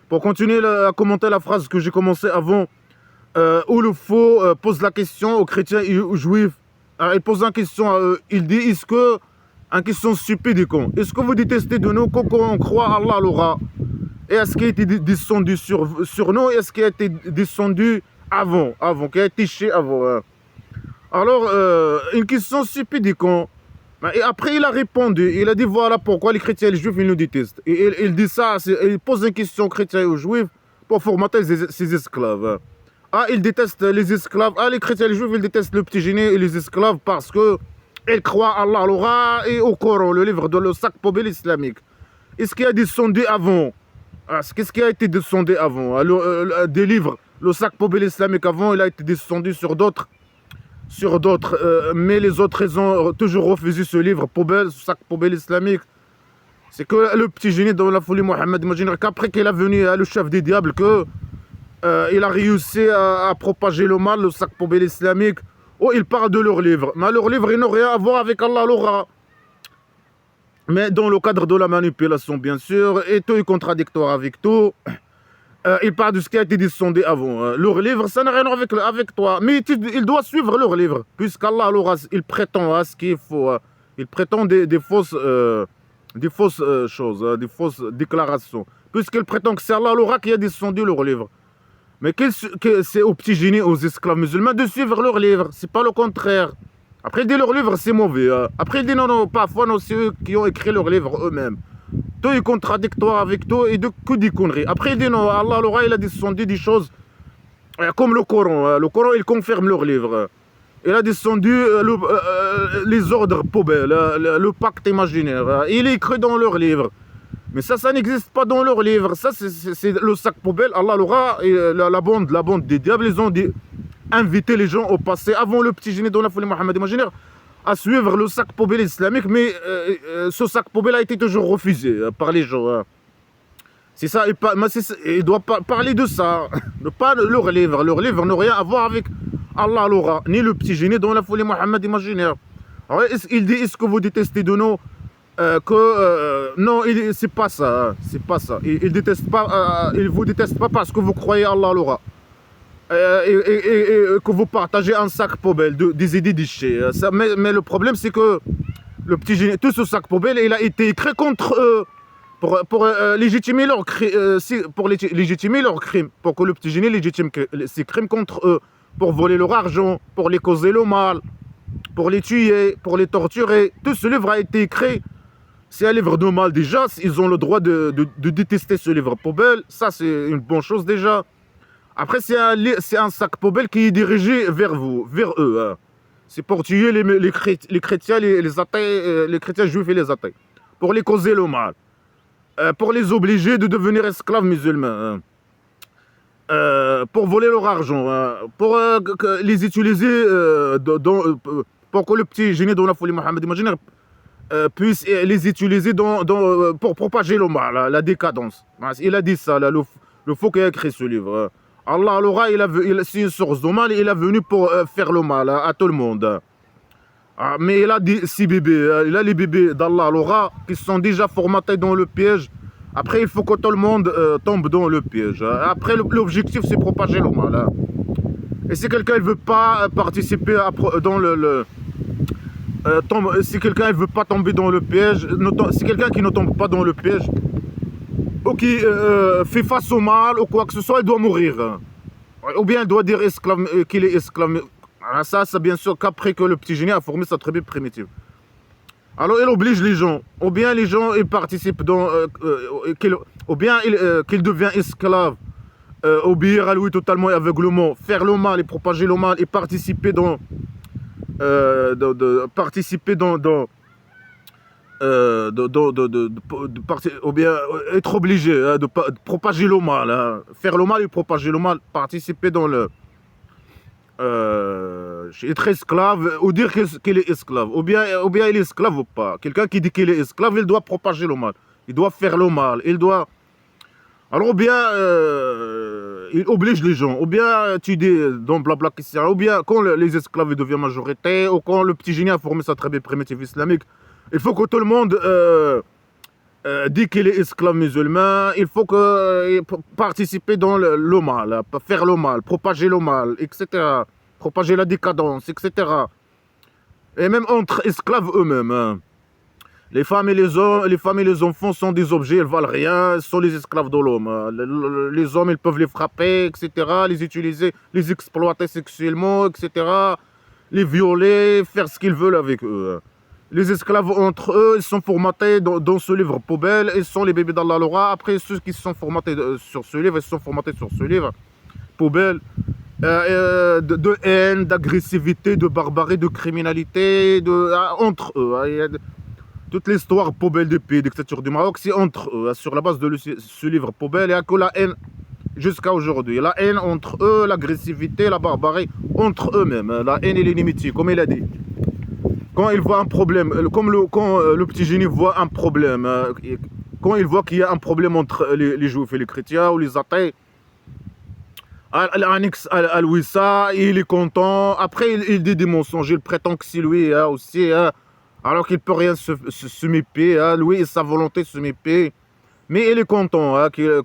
Pour continuer à commenter la phrase que j'ai commencé avant, où le faux pose la question aux chrétiens et aux juifs. Il pose une question à eux. Il dit, est-ce que, une question stupide et con, est-ce que vous détestez de nous quand on croit Allah l'aura? Et est-ce qu'il a été descendu sur nous? Est-ce qu'il a été descendu avant, qui a été chez avant? Alors, une question stupide et con. Et après, il a répondu. Il a dit, voilà pourquoi les chrétiens et les juifs, ils nous détestent. Et il dit ça, il pose une question aux chrétiens et aux juifs pour formater ses esclaves. Ah, ils détestent les esclaves. Ah, les chrétiens et les juifs, ils détestent le petit génie et les esclaves parce que ils croient à Allah, l'aura et au Coran, le livre de le sac poubelle islamique. Est-ce qu'il a descendu avant? Qu'est-ce qui a été descendu avant? Des livres, le sac poubelle islamique avant, il a été descendu sur d'autres. Mais les autres, ils ont toujours refusé ce livre poubelle, ce sac poubelle islamique. C'est que le petit génie dans la folie Mohammed, imagine qu'après qu'il est venu le chef des diables, il a réussi à propager le mal, le sac poubelle islamique. Oh, il parle de leur livre. Mais leur livre, ils n'ont rien à voir avec Allah l'aura. Mais dans le cadre de la manipulation, bien sûr, et tout est contradictoire avec tout. Il parle de ce qui a été descendu avant. Leur livre, ça n'a rien à voir avec toi. Mais il doit suivre leur livre. Puisqu'Allah, il prétend à ce qu'il faut. Il prétend des fausses choses, des fausses déclarations. Puisqu'il prétend que c'est Allah l'aura qui a descendu leur livre. Mais c'est aux petits génies, aux esclaves musulmans de suivre leur livre. C'est pas le contraire. Après, il dit leur livre, c'est mauvais. Après, il dit non, parfois, non, c'est eux qui ont écrit leur livre eux-mêmes. Tout est contradictoire avec tout et que des conneries. Après, il dit non, Allah l'aura, il a descendu des choses comme le Coran. Le Coran, il confirme leur livre. Il a descendu les ordres poubelles, le pacte imaginaire. Il est écrit dans leur livre. Mais ça n'existe pas dans leur livre. Ça, c'est le sac poubelle. Allah l'aura, et la bande des diables, ils ont invité les gens au passé, avant le petit génie dans la folie Mohammed imaginaire, à suivre le sac poubelle islamique, mais ce sac poubelle a été toujours refusé par les gens. C'est ça, il doit parler de ça, pas leur livre. Leur livre n'a rien à voir avec Allah l'aura, ni le petit génie dans la folie Mohammed imaginaire. Alors, il dit, est-ce que vous détestez de nous non, c'est pas ça, c'est pas ça. Il déteste pas, il vous déteste pas parce que vous croyez Allah l'aura. Et que vous partagez un sac poubelle, des idées déchets. Mais le problème, c'est que le petit génie, tout ce sac poubelle, il a été écrit contre eux pour légitimer leur crime, pour que le petit génie légitime ses crimes contre eux, pour voler leur argent, pour les causer le mal, pour les tuer, pour les torturer. Tout ce livre a été écrit. C'est un livre de mal déjà, ils ont le droit de détester ce livre poubelle. Ça, c'est une bonne chose déjà. Après, c'est un sac poubelle qui est dirigé vers vous, vers eux. C'est pour tuer les chrétiens, les athées, les chrétiens juifs et les athées. Pour les causer le mal. Pour les obliger de devenir esclaves musulmans. Pour voler leur argent. Pour les utiliser pour que le petit génie dans la folie Mohammed imaginaire puisse les utiliser pour propager le mal, la décadence. Il a dit ça, là, le faux qui a écrit ce livre. Allah l'aura, c'est une source de mal, il est venu pour faire le mal à tout le monde. Mais il a dit si bébés, il a les bébés d'Allah l'aura qui sont déjà formatés dans le piège. Après, il faut que tout le monde tombe dans le piège. Après, l'objectif, c'est propager le mal. Et si quelqu'un ne veut pas participer dans si quelqu'un ne veut pas tomber dans le piège, si quelqu'un qui ne tombe pas dans le piège, ou qui fait face au mal, ou quoi que ce soit, il doit mourir. Ou bien il doit dire qu'il est esclave. Ça, c'est bien sûr qu'après que le petit génie a formé sa tribu primitive. Alors il oblige les gens, ou bien les gens ils participent ou bien qu'il devient esclave, obéir à lui totalement et aveuglement, faire le mal et propager le mal et participer ou bien être obligé de propager le mal, faire le mal et propager le mal, participer dans être esclave ou dire qu'il est esclave, ou bien il est esclave ou pas. Quelqu'un qui dit qu'il est esclave, il doit propager le mal, il doit faire le mal, il doit... Alors ou bien il oblige les gens, ou bien tu dis dans blabla qui sert, ou bien quand les esclaves deviennent majorité, ou quand le petit génie a formé sa tribu primitive islamique, il faut que tout le monde dit qu'il est esclave musulman, il faut participer dans le mal, faire le mal, propager le mal, etc. Propager la décadence, etc. Et même entre esclaves eux-mêmes. Hein. Les femmes et les enfants sont des objets, ils valent rien, ils sont les esclaves de l'homme. Les hommes, ils peuvent les frapper, etc., les utiliser, les exploiter sexuellement, etc., les violer, faire ce qu'ils veulent avec eux. Les esclaves entre eux, ils sont formatés dans ce livre poubelle, ils sont les bébés d'Allah le roi. Après, ceux qui sont formatés sur ce livre, ils sont formatés sur ce livre poubelle. De haine, d'agressivité, de barbarie, de criminalité, entre eux. Toute l'histoire poubelle du pays, dictature du Maroc, c'est entre eux. Sur la base de ce livre poubelle, il n'y a que la haine jusqu'à aujourd'hui. La haine entre eux, l'agressivité, la barbarie entre eux-mêmes. La haine et l'inimitié, comme il a dit. Quand il voit un problème, quand le petit génie voit un problème, quand il voit qu'il y a un problème entre les juifs et les chrétiens ou les athées, Al-Wissa, il est content. Après, il dit des mensonges. Il prétend que c'est lui aussi. Alors qu'il ne peut rien se mépier. Lui et sa volonté se mépier. Mais il est content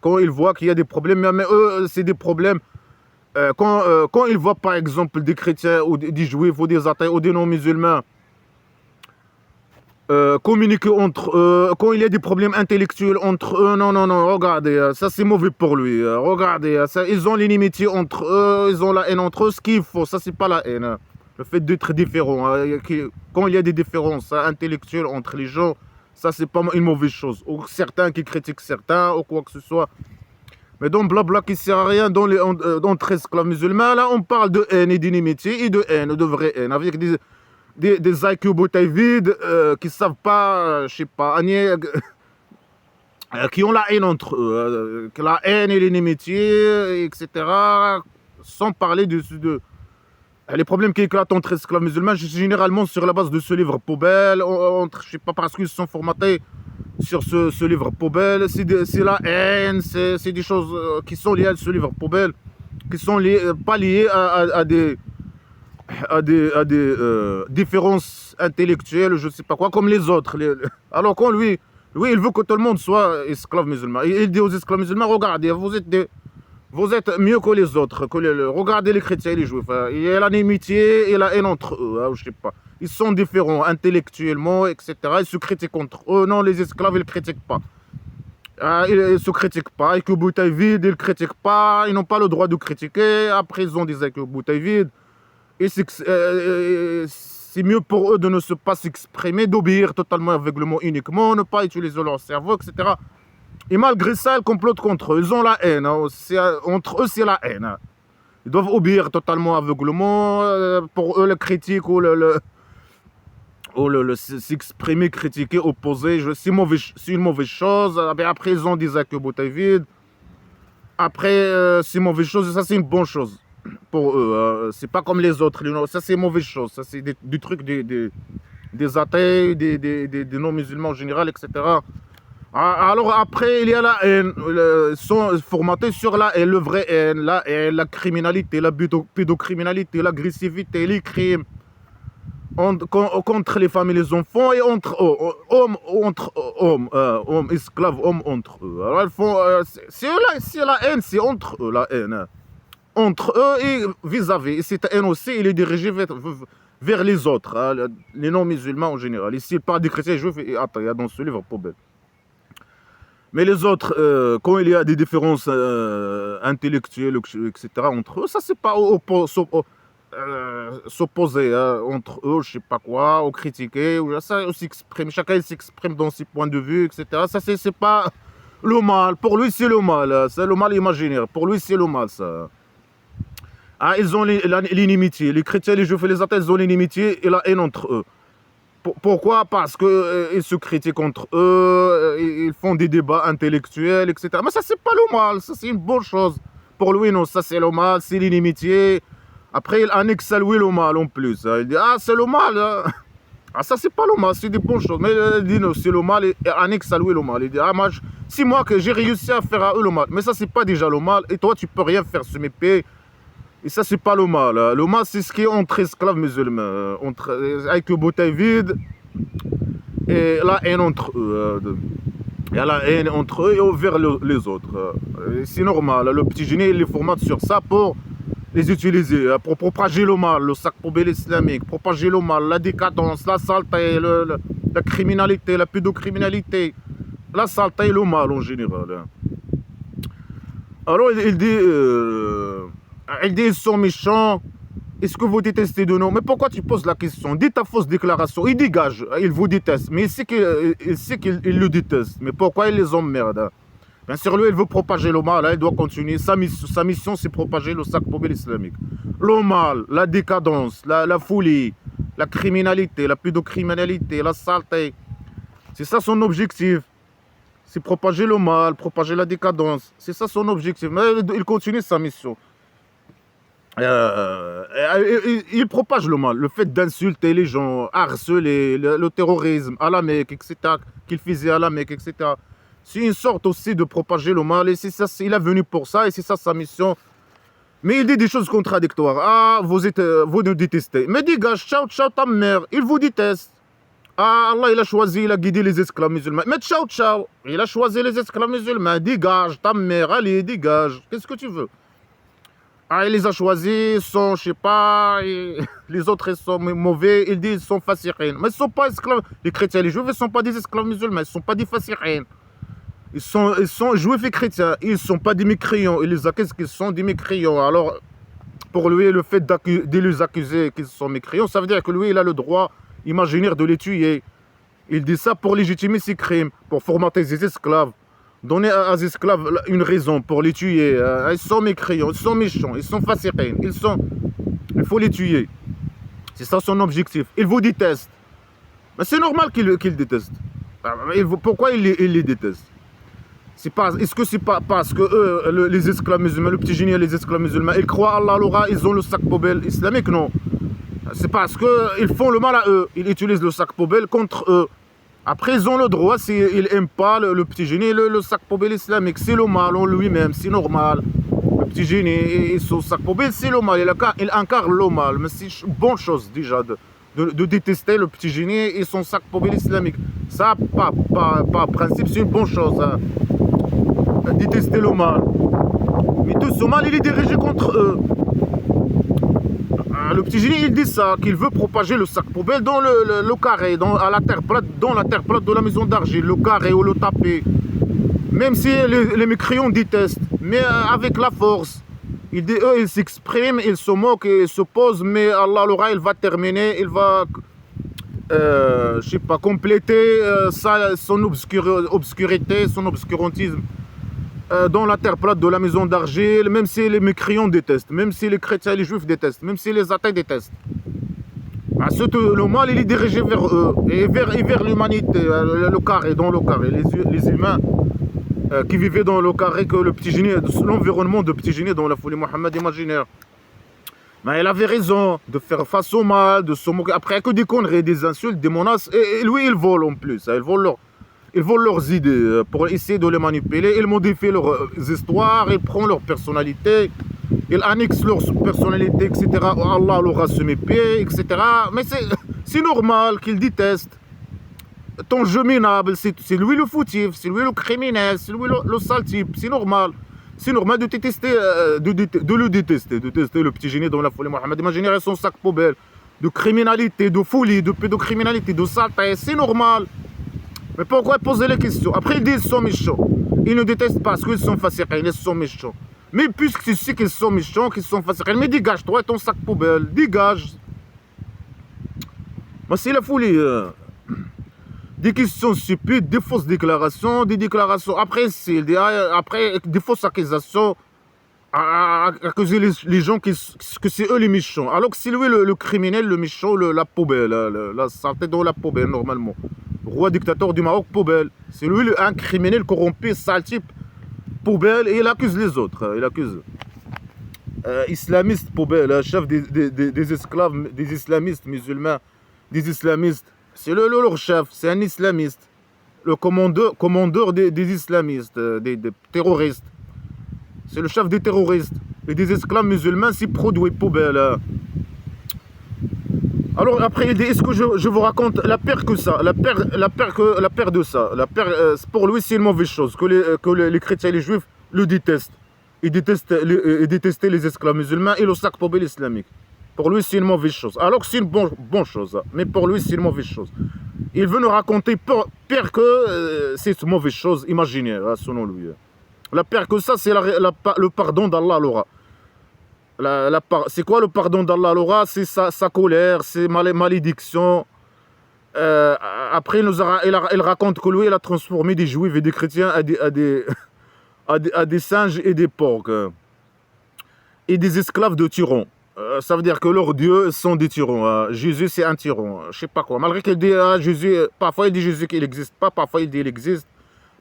quand il voit qu'il y a des problèmes. Mais eux, c'est des problèmes. Quand il voit, par exemple, des chrétiens ou des juifs ou des athées ou des non-musulmans communiquer entre eux, quand il y a des problèmes intellectuels entre eux, non, regardez, ça c'est mauvais pour lui. Regardez, ça, ils ont l'inimitié entre eux, ils ont la haine entre eux, ce qu'il faut, ça c'est pas la haine. Le fait d'être différent, quand il y a des différences intellectuelles entre les gens, ça c'est pas une mauvaise chose. Ou certains qui critiquent certains, ou quoi que ce soit. Mais dans blabla qui sert à rien, entre esclaves musulmans, là on parle de haine et d'inimitié et de haine, de vraie haine, avec des IQ bouteilles vides qui savent pas, je sais pas, qui ont la haine entre eux, la haine et l'inimitié, etc. Sans parler de les problèmes qui éclatent entre esclaves musulmans, généralement sur la base de ce livre poubelle, je sais pas, parce qu'ils sont formatés sur ce livre poubelle, c'est la haine, c'est des choses qui sont liées à ce livre poubelle, qui sont pas liées à des différences intellectuelles, je ne sais pas quoi, comme les autres. Alors quand lui, il veut que tout le monde soit esclave musulman. Il dit aux esclaves musulmans, regardez, vous êtes mieux que les autres. Regardez les chrétiens et les juifs. Il y a l'amitié et la haine entre eux, je sais pas. Ils sont différents intellectuellement, etc. Ils se critiquent entre eux. Non, les esclaves, ils ne critiquent pas. Ils ne se critiquent pas. Avec bouteille vide, ils ne critiquent pas. Ils n'ont pas le droit de critiquer. Après, ils ont des bouteilles vides. Et c'est mieux pour eux de ne pas s'exprimer, d'obéir totalement aveuglement uniquement, ne pas utiliser leur cerveau, etc. Et malgré ça, ils complotent contre eux. Ils ont la haine. Entre eux, c'est la haine. Ils doivent obéir totalement aveuglement. Pour eux, le critique ou s'exprimer, critiquer, opposer, c'est une mauvaise chose. Après, ils ont des actes bouteilles vides. Après, c'est une mauvaise chose et ça, c'est une bonne chose. Pour eux, c'est pas comme les autres. Ça, c'est une mauvaise chose. Ça, c'est du truc des athées, des non-musulmans en général, etc. Alors après, il y a la haine. Ils sont formatés sur la haine, le vrai haine, la criminalité, la pédocriminalité, l'agressivité, les crimes contre les femmes et les enfants et entre hommes, esclaves, hommes entre eux. Alors ils font, c'est la haine, c'est entre eux la haine. Entre eux et vis-à-vis. Et cette haine aussi, il est dirigé vers les autres, les non-musulmans en général. Ici, il parle des chrétiens et juifs, et attends, il y a dans ce livre poubelle. Mais les autres, quand il y a des différences intellectuelles, etc., entre eux, ça, c'est pas s'opposer entre eux, je sais pas quoi, ou critiquer, ça s'exprime, chacun s'exprime dans ses points de vue, etc. Ça, c'est pas le mal. Pour lui, c'est le mal. C'est le mal imaginaire. Pour lui, c'est le mal, ça. Ils ont l'inimitié. Les chrétiens, les juifs et les athées, ils ont l'inimitié et la haine entre eux. Pourquoi? Parce qu'ils se critiquent entre eux, ils font des débats intellectuels, etc. Mais ça, c'est pas le mal, ça, c'est une bonne chose. Pour lui, non, ça, c'est le mal, c'est l'inimitié. Après, il annexe à lui le mal en plus. Il dit, c'est le mal. Ça, c'est pas le mal, c'est des bonnes choses. Mais il dit, non, c'est le mal, et annexe à lui le mal. Il dit, c'est moi que j'ai réussi à faire à eux le mal. Mais ça, c'est pas déjà le mal. Et toi, tu peux rien faire se mépier. Et ça, c'est pas le mal. Le mal, c'est ce qui est entre esclaves musulmans. Avec une bouteille vide et la haine entre eux. Il y a la haine entre eux et vers les autres. C'est normal. Le petit génie, il les formate sur ça pour les utiliser, pour propager le mal, le sac poubelle islamique, propager le mal, la décadence, la saleté, la criminalité, la pédocriminalité, la saleté et le mal en général. Alors il dit ils sont méchants. Est-ce que vous détestez de nous? Mais pourquoi tu poses la question? Dis ta fausse déclaration. Il dégage, il vous déteste. Mais il sait qu'il le déteste. Mais pourquoi il les emmerde? Bien sûr, lui, il veut propager le mal. Il doit continuer. Sa mission, c'est propager le sac poubelle islamique. Le mal, la décadence, la folie, la criminalité, la pédocriminalité, la saleté. C'est ça son objectif. C'est propager le mal, propager la décadence. C'est ça son objectif. Mais il continue sa mission. Il propage le mal, le fait d'insulter les gens, harceler, le terrorisme à la Mecque, etc., qu'il faisait à la Mecque, etc. C'est une sorte aussi de propager le mal, et c'est ça, il est venu pour ça, et c'est ça sa mission. Mais il dit des choses contradictoires. Ah, vous nous détestez. Mais dégage, ciao, ciao ta mère, il vous déteste. Ah, Allah, il a choisi, il a guidé les esclaves musulmans. Mais ciao, ciao, il a choisi les esclaves musulmans. Dégage ta mère, allez, dégage. Qu'est-ce que tu veux? Ah, il les a choisis, sont, je sais pas, les autres ils sont mauvais, il dit ils sont fassirines. Mais ils ne sont pas esclaves, les chrétiens et les juifs, ils ne sont pas des esclaves musulmans, ils ne sont pas des fassirines. Ils sont juifs et chrétiens, ils ne sont pas des mécréants. Il les accuse qu'ils sont des mécréants. Alors, pour lui, le fait de les accuser qu'ils sont mécréants, ça veut dire que lui, il a le droit imaginaire de les tuer. Il dit ça pour légitimer ses crimes, pour formater ses esclaves. Donner à ces esclaves une raison pour les tuer. Ils sont mécréants, ils sont méchants, ils sont fassirins, il faut les tuer. C'est ça son objectif. Il vous déteste. Mais c'est normal qu'il déteste. Pourquoi il les déteste? Est-ce que c'est pas parce que eux, les esclaves musulmans, le petit génie et les esclaves musulmans, ils croient à Allah, l'aura, ils ont le sac poubelle islamique? Non. C'est parce qu'ils font le mal à eux. Ils utilisent le sac poubelle contre eux. Après, ils ont le droit, s'ils n'aiment pas le petit génie, le sac poubelle islamique, c'est le mal en lui-même, c'est normal. Le petit génie et son sac poubelle, c'est le mal, il incarne le mal. Mais c'est une bonne chose déjà de détester le petit génie et son sac poubelle islamique. Ça, pas principe, c'est une bonne chose. Hein. Détester le mal. Mais tout ce mal, il est dirigé contre eux. Le petit génie, il dit ça, qu'il veut propager le sac poubelle dans le carré, dans la terre plate de la maison d'argile, le carré ou le tapis. Même si les mécréants détestent, mais avec la force. Il dit, eux, ils s'expriment, ils se moquent, ils se posent, mais Allah l'aura, il va terminer, il va, je sais pas, compléter son obscurité, son obscurantisme. Dans la terre plate de la maison d'argile, même si les mécréants détestent, même si les chrétiens et les juifs détestent, même si les athées détestent. Le mal, il est dirigé vers eux et vers l'humanité, le carré, dans le carré, les humains qui vivaient dans le carré, que le petit génie, l'environnement de petit génie dans la folie Mohammed imaginaire. Mais il avait raison de faire face au mal, de se moquer. Après, que des conneries, des insultes, des menaces, et lui, il vole en plus, ils volent leurs idées pour essayer de les manipuler. Ils modifient leurs histoires, ils prennent leur personnalité, ils annexent leur personnalité, etc. Allah leur a semé pied, etc. Mais c'est normal qu'ils détestent. Ton jeu minable, c'est lui le fautif, c'est lui le criminel, c'est lui le sale type. C'est normal. C'est normal de détester, de le détester, de détester le petit génie dans la folie Mohammed. Imaginez son sac poubelle de criminalité, de folie, de pédocriminalité, de saleté. C'est normal. Mais pourquoi poser les questions? Après, ils disent qu'ils sont méchants. Ils ne détestent pas parce qu'ils sont fassirins, ils sont méchants. Mais puisque tu sais qu'ils sont méchants, qu'ils sont fassirins, mais dégage-toi ton sac poubelle, dégage. Moi, c'est la folie. Des questions stupides, des fausses déclarations, des déclarations après des fausses accusations, accuser les gens que c'est eux les méchants. Alors que c'est lui le criminel, le méchant, la poubelle, la saleté dans la poubelle normalement. Roi dictateur du Maroc, poubelle. C'est lui un criminel corrompu, sale type, poubelle, et il accuse les autres. Il accuse islamiste, poubelle, chef des esclaves, des islamistes musulmans, des islamistes. C'est leur chef, c'est un islamiste. Le commandeur des islamistes, des terroristes. C'est le chef des terroristes. Et des esclaves musulmans, c'est produit poubelle. Alors après il dit, est-ce que je vous raconte la pire que ça, la pire de ça, pour lui c'est une mauvaise chose, les chrétiens et les juifs le détestent. Ils détestaient les esclaves musulmans et le sac poubelle islamique. Pour lui c'est une mauvaise chose, alors que c'est une bonne chose, mais pour lui c'est une mauvaise chose. Il veut nous raconter pire que cette mauvaise chose imaginaire, selon lui. La pire que ça, c'est le pardon d'Allah l'aura. C'est quoi le pardon d'Allah l'aura? C'est sa colère, ses malédictions. Après, il raconte que lui, il a transformé des juifs et des chrétiens à des singes et des porcs. Et des esclaves de tyrans. Ça veut dire que leurs dieux sont des tyrans. Jésus, c'est un tyran. Je sais pas quoi. Malgré qu'il dit Jésus, parfois il dit Jésus qu'il n'existe pas, parfois il dit il existe.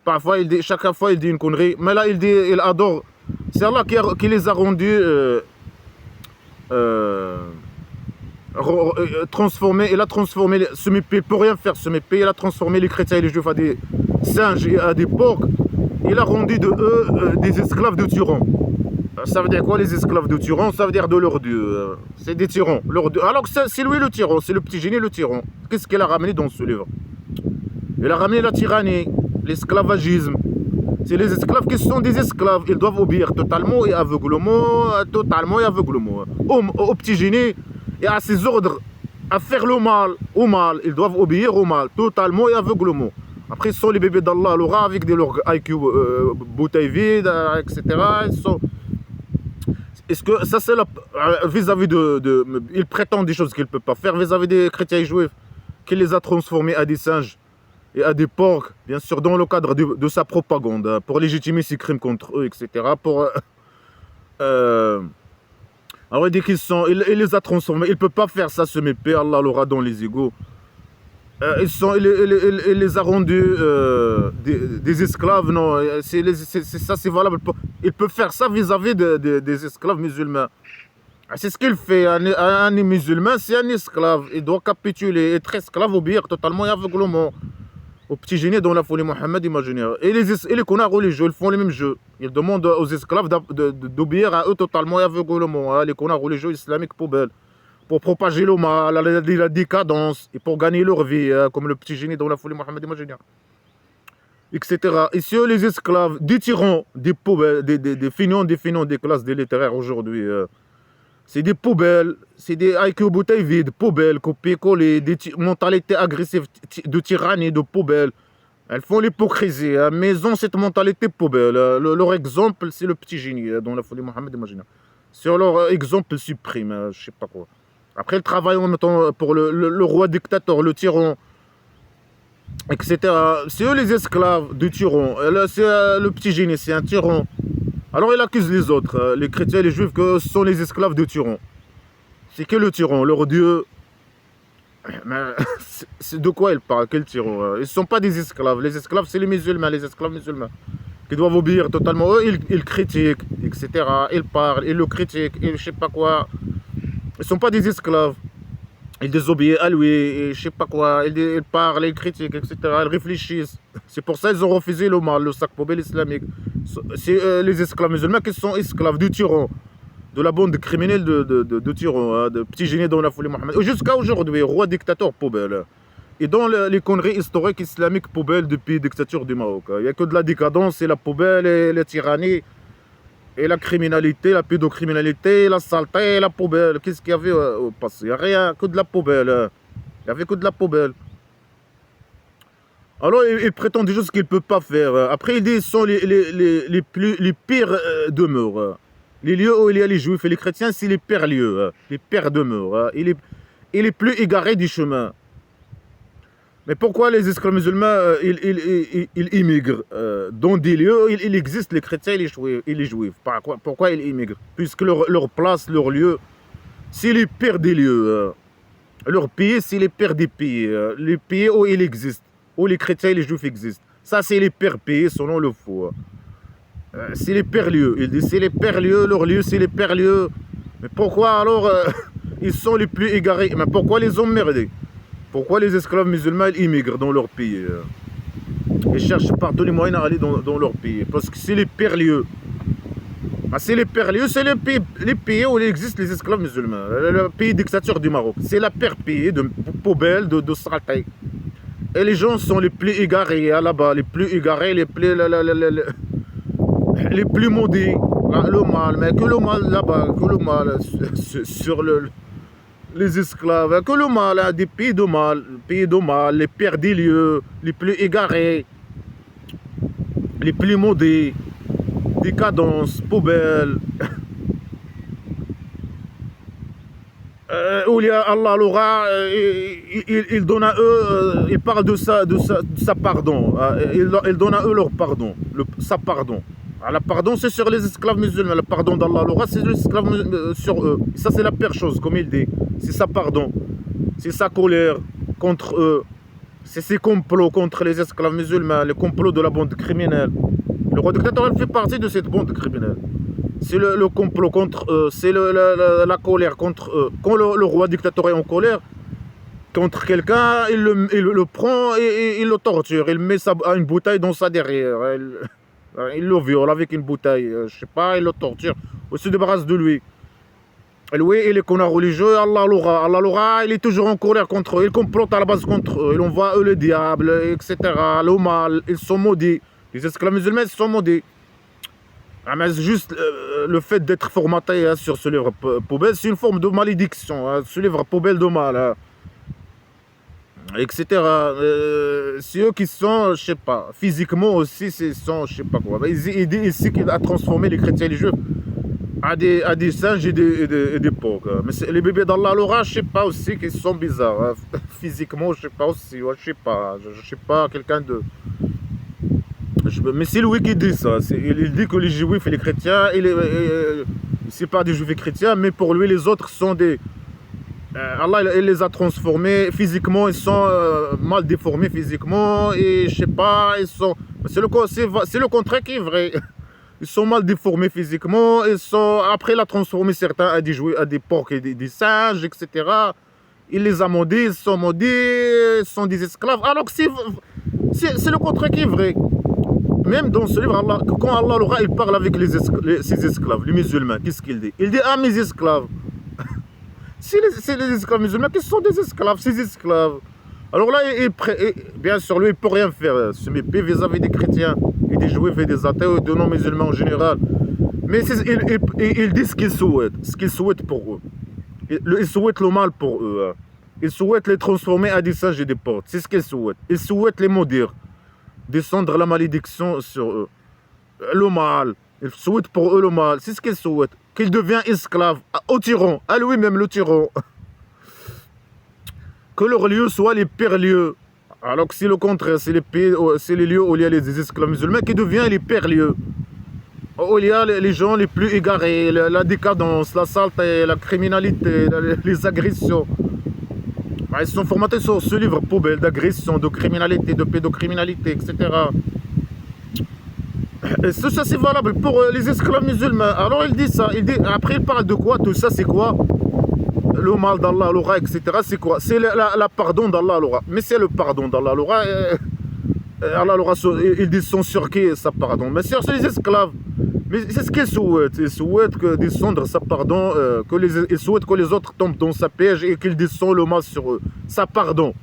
Parfois, chaque fois, il dit une connerie. Mais là, il adore. C'est Allah qui les a rendus transformés. Il a transformé ce mépris, pour rien faire ce mépris. Il a transformé les chrétiens et les juifs à des singes et à des porcs. Il a rendu de eux des esclaves de tyrans. Ça veut dire quoi, les esclaves de tyrans? Ça veut dire de leur Dieu. C'est des tyrans. Alors que c'est lui le tyran, c'est le petit génie le tyran. Qu'est-ce qu'il a ramené dans ce livre? Il a ramené la tyrannie, l'esclavagisme. C'est les esclaves qui sont des esclaves. Ils doivent obéir totalement et aveuglement, au petit génie et à ses ordres, à faire le mal, au mal. Ils doivent obéir au mal, totalement et aveuglement. Après, ils sont les bébés d'Allah, l'aura avec des IQ bouteilles vides, etc. Est-ce que ça c'est vis-à-vis il prétend des choses qu'il ne peut pas faire vis-à-vis des chrétiens et juifs, qu'il les a transformés à des singes et à des porcs, bien sûr, dans le cadre de sa propagande, pour légitimer ses crimes contre eux, etc. Alors il dit il les a transformés, il ne peut pas faire ça, ce mépris, Allah l'aura dans les égaux. Il les a rendus des esclaves, non, ça c'est valable. Il peut faire ça vis-à-vis des esclaves musulmans. C'est ce qu'il fait, un musulman c'est un esclave, il doit capituler, être esclave, obéir totalement et aveuglement au petit génie dans la folie Mohammed imaginaire. Et les connards religieux, ils font le même jeu. Ils demandent aux esclaves d'obéir à eux totalement et aveuglement, les connards religieux islamiques poubelles, pour propager le mal, la décadence, et pour gagner leur vie, comme le petit génie dans la folie Mohammed imaginaire, etc. Ici, les esclaves, des tyrans, des poubelles, des feignants, des classes littéraires aujourd'hui. C'est des poubelles, c'est des IQ bouteilles vides, poubelles, copier-coller, des mentalités agressives de tyrannie, de poubelles. Elles font l'hypocrisie, mais ils ont cette mentalité poubelle. Leur exemple, c'est le petit génie dans la folie Mohammed imaginaire. C'est leur exemple suprême, je sais pas quoi. Après, ils travaillent en même temps pour le roi dictateur, le tyran, etc. C'est eux les esclaves du tyran. C'est le petit génie, c'est un tyran. Alors il accuse les autres, les chrétiens et les juifs, que ce sont les esclaves de tyran. C'est que le tyran, leur Dieu. Mais c'est de quoi ils parlent? Quel tyran? Ils ne sont pas des esclaves. Les esclaves, c'est les musulmans, les esclaves musulmans, qui doivent obéir totalement. Eux, ils critiquent, etc. Ils parlent, ils le critiquent, et je sais pas quoi. Ils ne sont pas des esclaves. Ils désobéissent à lui, et je sais pas quoi. Ils parlent, ils critiquent, etc. Ils réfléchissent. C'est pour ça qu'ils ont refusé le mal, le sac poubelle islamique. C'est les esclaves musulmans qui sont esclaves du tyran, de la bande criminelle de tyran, de petits génies dans la folie Mohammed. Jusqu'à aujourd'hui, roi dictateur poubelle. Et dans les conneries historiques islamiques poubelle depuis la dictature du Maroc. Il n'y a que de la décadence, et la poubelle, et la tyrannie, et la criminalité, la pédocriminalité, la saleté, la poubelle. Qu'est-ce qu'il y avait au passé? Il n'y a rien, que de la poubelle. Il n'y avait que de la poubelle. Alors il prétend des choses qu'il ne peut pas faire. Après il dit ce sont les pires demeures. Les lieux où il y a les juifs et les chrétiens, c'est les pires lieux, les pires demeures. Et les plus égarés du chemin. Mais pourquoi les esclaves musulmans, ils immigrent dans des lieux où il existe les chrétiens et les juifs? Pourquoi ils immigrent? Puisque leur place, leur lieu, c'est les pires des lieux. Leur pays, c'est les pires des pays. Les pays où il existe, où les chrétiens et les juifs existent. Ça, c'est les pires pays selon le faux. C'est les pires lieux. Il dit c'est les pires lieux, leur lieu, c'est les pires lieux. Mais pourquoi alors ils sont les plus égarés? Mais pourquoi les emmerdés? Pourquoi les esclaves musulmans ils immigrent dans leur pays? Ils cherchent par tous les moyens à aller dans leur pays. Parce que c'est les pires lieux. Ah, c'est les pires lieux, c'est les pays où il existe les esclaves musulmans. Le pays dictature du Maroc. C'est la pire pays de poubelle, de saleté. Et les gens sont les plus égarés là-bas, les plus égarés, les plus maudits. Le mal, mais que le mal là-bas, que le mal sur les esclaves, que le mal, hein, des pays de mal, les pires des lieux, les plus égarés, les plus maudits, décadence, poubelle. Où il y a Allah l'aura, il donne à eux, il parle de sa pardon. Il donne à eux leur pardon, sa pardon. La pardon, c'est sur les esclaves musulmans. Le pardon d'Allah l'aura, c'est les esclaves sur eux. Ça, c'est la pire chose, comme il dit. C'est sa pardon. C'est sa colère contre eux. C'est ses complots contre les esclaves musulmans, les complots de la bande criminelle. Le roi dictateur, il fait partie de cette bande criminelle. C'est le complot contre eux, c'est la colère contre eux. Quand le roi dictateur est en colère contre quelqu'un, il le prend et il le torture. Il met une bouteille dans sa derrière. Il le viole avec une bouteille. Je sais pas, il le torture. Il se débarrasse de lui. Et lui, il est connard religieux. Allah l'aura, il est toujours en colère contre eux. Il complote à la base contre eux. Il envoie eux le diable, etc. Le mal. Ils sont maudits. Les esclaves musulmans sont maudits. Ah, mais juste le fait d'être formaté hein, sur ce livre poubelle, c'est une forme de malédiction. Hein, ce livre poubelle de mal, hein, etc. C'est eux qui sont, je sais pas, physiquement aussi, sont, je sais pas quoi. Il dit ici qu'il a transformé les chrétiens et les juifs à des singes et des porcs. Hein. Mais les bébés d'Allah l'aura, je sais pas aussi, qu'ils sont bizarres. Hein. Physiquement, je sais pas aussi, ouais, je sais pas, quelqu'un de... Mais c'est lui qui dit ça. Il dit que les juifs et les chrétiens, c'est pas des juifs et chrétiens, mais pour lui, les autres sont des... Allah, il les a transformés physiquement, ils sont mal déformés physiquement, et je sais pas, ils sont... C'est le contraire qui est vrai. Ils sont mal déformés physiquement, ils sont... Après, il a transformé certains à des porcs et des singes, etc. Il les a maudits, ils sont maudits, ils sont des esclaves. Alors que c'est le contraire qui est vrai. Même dans ce livre, quand Allah l'aura, il parle avec ses esclaves, les musulmans. Qu'est-ce qu'il dit? Il dit ah mes esclaves. C'est les esclaves musulmans qui sont des esclaves, ces esclaves. Alors là, bien sûr, lui, il ne peut rien faire. Se méfier vis-à-vis des chrétiens, et des juifs, et des athées, et des non-musulmans en général. Mais il dit ce qu'il souhaite pour eux. Il souhaite le mal pour eux. Hein. Il souhaite les transformer à des singes et des porcs. C'est ce qu'il souhaite. Il souhaite les maudire. Descendre la malédiction sur eux. Le mal. Il souhaite pour eux le mal. C'est ce qu'il souhaite. Qu'il devienne esclave au tyran. À lui-même le tyran. Que leurs lieux soient les pires lieux. Alors que c'est le contraire. C'est les lieux où il y a les esclaves musulmans qui deviennent les pires lieux. Où il y a les gens les plus égarés. La décadence, la saleté, la criminalité, les agressions. Ils sont formatés sur ce livre poubelle d'agression, de criminalité, de pédocriminalité, etc. Et ça c'est valable pour les esclaves musulmans. Alors il dit ça. Après il parle de quoi? Tout ça c'est quoi? Le mal d'Allah l'aura, etc. C'est quoi? C'est la pardon d'Allah l'aura. Mais c'est le pardon d'Allah l'aura. Allah l'aura, ils disent sont sur qui sa pardon? Mais sur les esclaves. Mais c'est ce qu'ils souhaitent. Ils souhaitent que descendre sa pardon, ils souhaitent que les autres tombent dans sa piège et qu'ils descendent le mal sur eux. Sa pardon.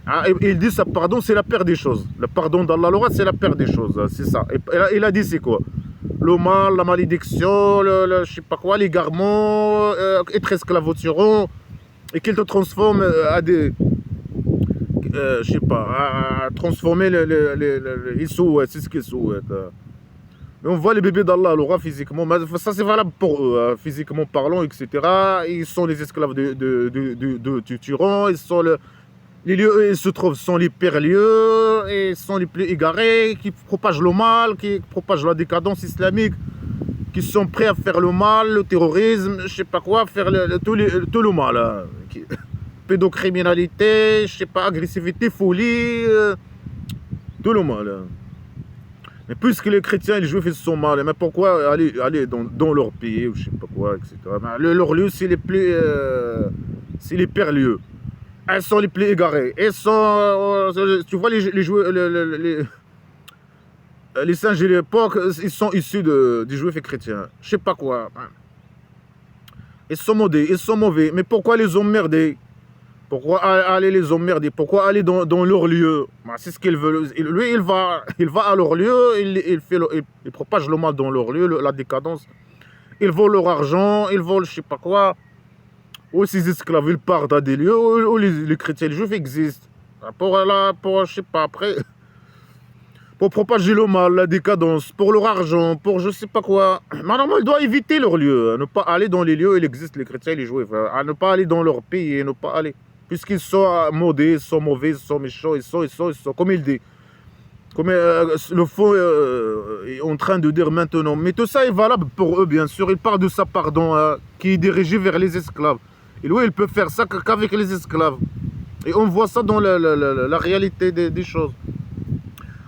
Hein, il dit sa pardon, c'est la pire des choses. Le pardon d'Allah l'aura, c'est la pire des choses. C'est ça. Et il a dit c'est quoi? Le mal, la malédiction, je sais pas quoi, l'égarement, être esclave au tyran, et qu'il te transforme à des... je sais pas, à transformer ils souhaitent, c'est ce qu'ils souhaitent. Mais on voit les bébés d'Allah l'aura physiquement, mais ça c'est valable pour eux, hein, physiquement parlant, etc. Ils sont les esclaves du tyran, les lieux où ils se trouvent sont les pires lieux, et sont les plus égarés, qui propagent le mal, qui propagent la décadence islamique, qui sont prêts à faire le mal, le terrorisme, je sais pas quoi, faire tout le mal. Hein, pédocriminalité, je sais pas, agressivité, folie, tout le mal. Hein. Mais puisque les chrétiens et les juifs ils sont mal, mais pourquoi aller dans leur pays, ou je sais pas quoi, etc. Leur lieu, c'est les pires lieux. Elles sont les plus égarées. Elles sont, tu vois, les joueurs, Les singes de l'époque, ils sont issus des juifs et chrétiens. Je sais pas quoi. Ils sont maudits, ils sont mauvais. Mais pourquoi les emmerder? Pourquoi aller les emmerder? Pourquoi aller dans leur lieu? C'est ce qu'ils veulent. Lui, il va à leur lieu, il propage le mal dans leur lieu, la décadence. Ils volent leur argent, ils volent je sais pas quoi. Ou ces esclaves, ils partent à des lieux où les chrétiens et les juifs existent. Pour je sais pas, après, pour propager le mal, la décadence, pour leur argent, pour je sais pas quoi. Normalement, ils doivent éviter leur lieu, ne pas aller dans les lieux où il existe les chrétiens et les juifs, à ne pas aller dans leur pays, ne pas aller. Puisqu'ils sont maudits, ils sont mauvais, ils sont méchants, ils sont, comme il dit. Comme le fond est en train de dire maintenant. Mais tout ça est valable pour eux, bien sûr. Il parle de ça, pardon, qui est dirigé vers les esclaves. Et lui, il peut faire ça qu'avec les esclaves. Et on voit ça dans la réalité des choses.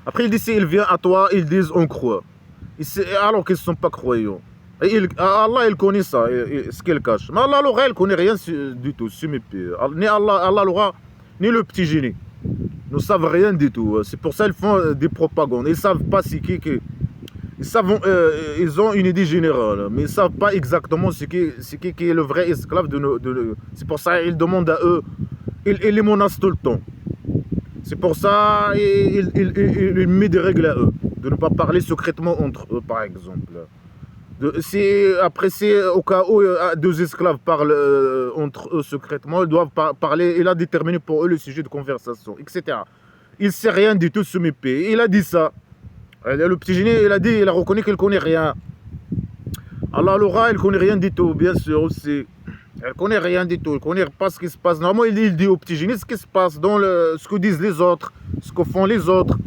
Après, il dit, s'il vient à toi, ils disent, on croit. Alors qu'ils ne sont pas croyants. Et Allah, il connaît ça, ce qu'il cache. Mais Allah, il ne connaît rien du tout, ni Allah, ni le petit génie. Ils ne savent rien du tout. C'est pour ça qu'ils font des propagandes. Ils ne savent pas c'est qui. Ils ont une idée générale, mais ils ne savent pas exactement ce qui est le vrai esclave c'est pour ça qu'ils demandent à eux. Ils les menacent tout le temps. C'est pour ça qu'il met des règles à eux. De ne pas parler secrètement entre eux, par exemple. Après, au cas où deux esclaves parlent entre eux secrètement, ils doivent parler. Il a déterminé pour eux le sujet de conversation, etc. Il ne sait rien du tout, ce mépé. Il a dit ça. Le petit génie, il a reconnu qu'il ne connaît rien. Allah l'aura, il ne connaît rien du tout, bien sûr aussi. Elle ne connaît rien du tout, elle ne connaît pas ce qui se passe. Normalement, il dit au petit génie ce qui se passe, dans ce que disent les autres, ce que font les autres.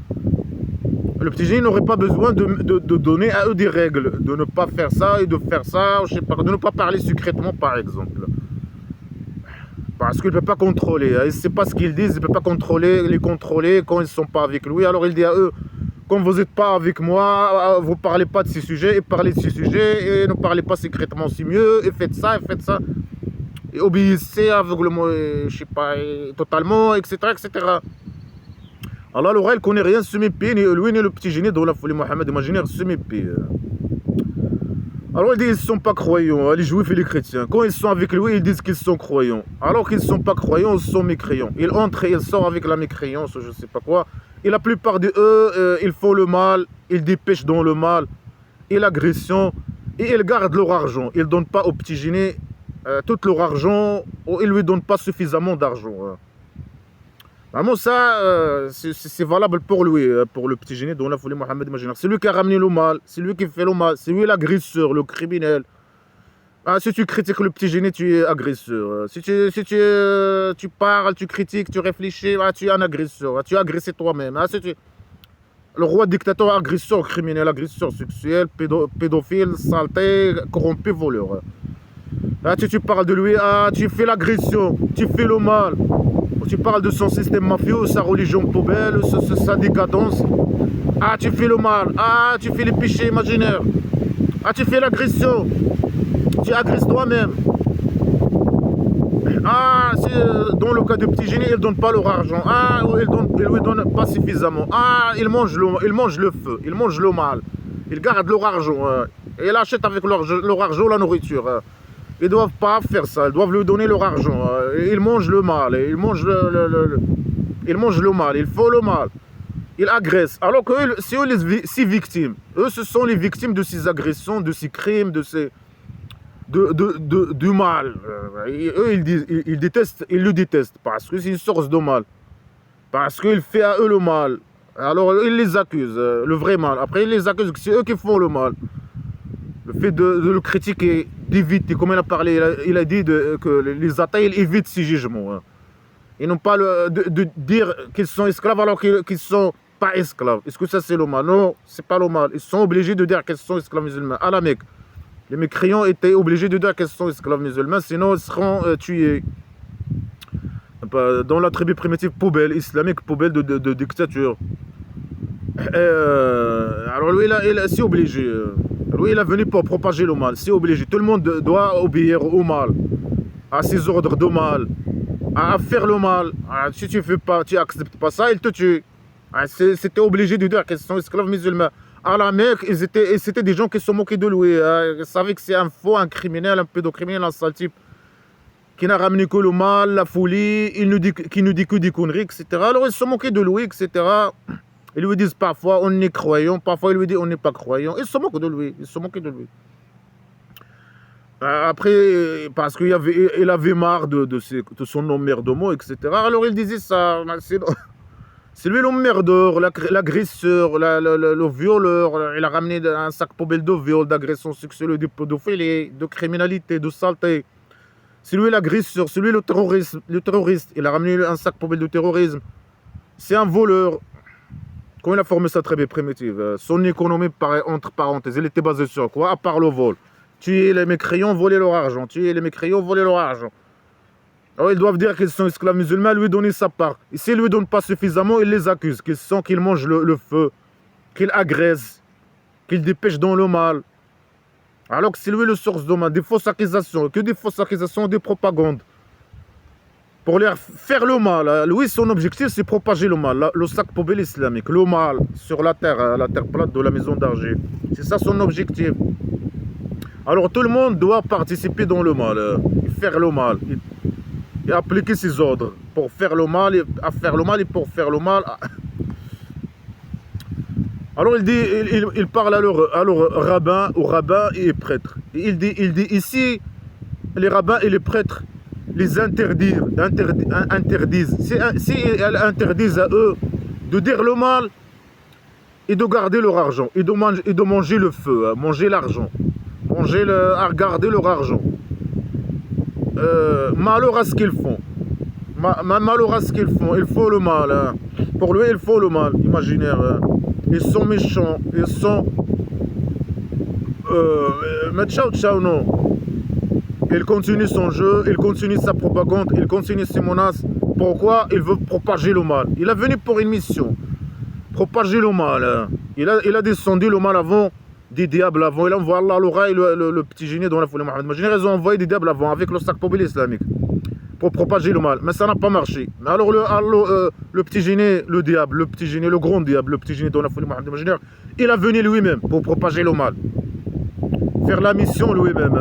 Le petit génie n'aurait pas besoin de donner à eux des règles, de ne pas faire ça et de faire ça, je sais pas, de ne pas parler secrètement, par exemple. Parce qu'il ne peut pas contrôler, il ne sait pas ce qu'ils disent, il ne peut pas les contrôler quand ils ne sont pas avec lui. Alors il dit à eux, quand vous n'êtes pas avec moi, vous ne parlez pas de ces sujets, et parlez de ces sujets, et ne parlez pas secrètement, c'est mieux, et faites ça, et obéissez aveuglement, je sais pas, totalement, etc., etc. Allah, l'oreille, il ne connaît rien, ce mépé, ni lui, ni le petit génie de la folie Mohammed, imaginaire, ce mépé. Alors ils disent qu'ils ne sont pas croyants, les juifs et les chrétiens. Quand ils sont avec lui, ils disent qu'ils sont croyants. Alors qu'ils ne sont pas croyants, ils sont mécréants. Ils entrent et ils sortent avec la mécréance, je ne sais pas quoi. Et la plupart d'eux, ils font le mal, ils dépêchent dans le mal, et l'agression, et ils gardent leur argent. Ils ne donnent pas au petit génie tout leur argent, ou ils ne lui donnent pas suffisamment d'argent. Vraiment, ça, c'est valable pour lui, pour le petit génie dont la folie Mohammed imaginaire. C'est lui qui a ramené le mal, c'est lui qui fait le mal, c'est lui l'agresseur, le criminel. Si tu critiques le petit génie, tu es agresseur. Si tu parles, tu critiques, tu réfléchis, tu es un agresseur. Tu es agressé toi-même. Le roi dictateur, agresseur, criminel, agresseur sexuel, pédophile, saleté, corrompu, voleur. Tu parles de lui, tu fais l'agression, tu fais le mal. Tu parles de son système mafieux, sa religion poubelle, sa décadence. Tu fais le mal. Tu fais les péchés imaginaires. Tu fais l'agression. Tu agresses toi-même. Dans le cas de petit génie, ils ne donnent pas leur argent. Ils ne lui donnent pas suffisamment. Ils mangent le feu. Ils mangent le mal. Ils gardent leur argent. Et ils achètent avec leur argent la nourriture. Ils ne doivent pas faire ça, ils doivent lui donner leur argent. Ils mangent le mal, ils mangent le mal, ils font le mal. Ils agressent. Alors que c'est eux ces victimes. Eux, ce sont les victimes de ces agressions, de ces crimes, du mal. Eux, ils le détestent parce que c'est une source de mal. Parce qu'il fait à eux le mal. Alors, ils les accusent, le vrai mal. Après, ils les accusent que c'est eux qui font le mal. Le fait de le critiquer, d'éviter, comme il a parlé, il a dit que les athées, ils évitent ces jugements. Ils n'ont pas de dire qu'ils sont esclaves alors qu'ils ne sont pas esclaves. Est-ce que ça c'est le mal? Non, c'est pas le mal. Ils sont obligés de dire qu'ils sont esclaves musulmans. À la Mecque, les mécréants étaient obligés de dire qu'ils sont esclaves musulmans, sinon ils seront tués. Dans la tribu primitive poubelle, islamique, poubelle de dictature. Alors lui, c'est obligé. Lui, il est venu pour propager le mal. C'est obligé. Tout le monde doit obéir au mal, à ses ordres de mal, à faire le mal. Si tu fais pas, tu acceptes pas ça, il te tue. C'était obligé de dire qu'ils sont esclaves musulmans. à la Mecque, c'était des gens qui se moquaient de lui. Ils savaient que c'est un faux, un criminel, un pédocriminel, un sale type, qui n'a ramené que le mal, la folie, qui ne dit que des conneries, etc. Alors ils se moquaient de lui, etc. Ils lui disent parfois on est croyant, parfois ils lui disent on n'est pas croyant. Ils se moquent de lui, ils se moquaient de lui. Après, parce qu'il avait marre de son emmerdement, etc. Alors il disait ça, c'est lui l'emmerdeur, l'agresseur, le violeur. Il a ramené un sac poubelle de viol, d'agression sexuelle, de pédophilie, de criminalité, de saleté. C'est lui l'agresseur, c'est lui le terroriste. Il a ramené un sac poubelle de terrorisme. C'est un voleur. Quand il a formé sa tribu primitive, son économie, entre parenthèses, elle était basée sur quoi? À part le vol. Tuer les mécréants, voler leur argent. Tuer les mécréants, voler leur argent. Alors ils doivent dire qu'ils sont esclaves musulmans, lui donner sa part. Et s'il ne lui donne pas suffisamment, il les accuse, qu'ils sont, qu'ils mangent le feu, qu'ils agressent, qu'ils dépêchent dans le mal. Alors que c'est lui le source de mal, des fausses accusations, que des fausses accusations, des propagandes. Pour leur faire le mal. Lui, son objectif, c'est propager le mal. Le sac poubelle islamique, le mal sur la terre plate de la maison d'Argé. C'est ça son objectif. Alors tout le monde doit participer dans le mal, faire le mal. Et appliquer ses ordres pour faire le mal, à faire le mal et pour faire le mal. Alors il parle à leur rabbin, aux rabbins et prêtres. Et il dit ici, les rabbins et les prêtres les interdisent. Si elles interdisent à eux de dire le mal et de garder leur argent, et de manger le feu, manger l'argent, garder leur argent. Malheur à ce qu'ils font. Malheur à ce qu'ils font. Il faut le mal. Hein. Pour lui, il faut le mal. Imaginaire. Hein. Ils sont méchants. Ils sont... mais ciao, ciao, non. Il continue son jeu. Il continue sa propagande. Il continue ses menaces. Pourquoi? Il veut propager le mal. Il est venu pour une mission. Propager le mal. Hein. Il a descendu le mal avant... des diables avant, il envoie Allah l'oreille, le petit génie dans la folie Mohammed. Imagine, ils ont envoyé des diables avant avec le sac poubelle islamique pour propager le mal, mais ça n'a pas marché. Mais alors le petit génie, le diable, le petit génie, le grand diable, le petit génie dans la folie Mohammed, imagine, il a venu lui-même pour propager le mal, faire la mission lui-même.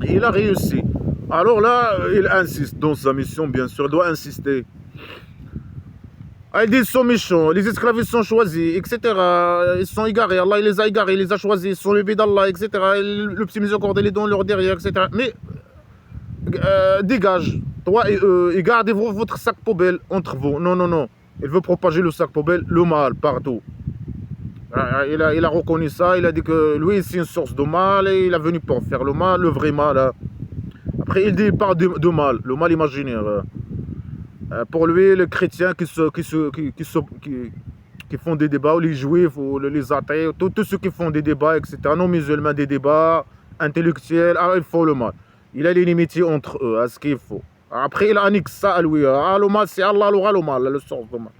Et il a réussi. Alors là, il insiste dans sa mission, bien sûr, il doit insister. Ils disent sont méchants, les esclaves sont choisis, etc. Ils sont égarés, Allah il les a égarés, il les a choisis, ils sont le bé d'Allah, etc. Le petit miséricorde, il est dans leur derrière, etc. Mais dégage, toi et eux, et gardez votre sac poubelle entre vous. Non, non, non. Il veut propager le sac poubelle, le mal, partout. Il a reconnu ça, il a dit que lui c'est une source de mal, et il est venu pour faire le mal, le vrai mal. Hein. Après il dit, il parle de mal, le mal imaginaire. Pour lui, les chrétiens qui font des débats, ou les juifs, ou les athées, tous ceux qui font des débats, etc., non musulmans, des débats intellectuels, alors il faut le mal. Il a l'inimitié entre eux, à ce qu'il faut. Après, il annexe ça à lui. Le mal, c'est Allah, le mal, le source du mal.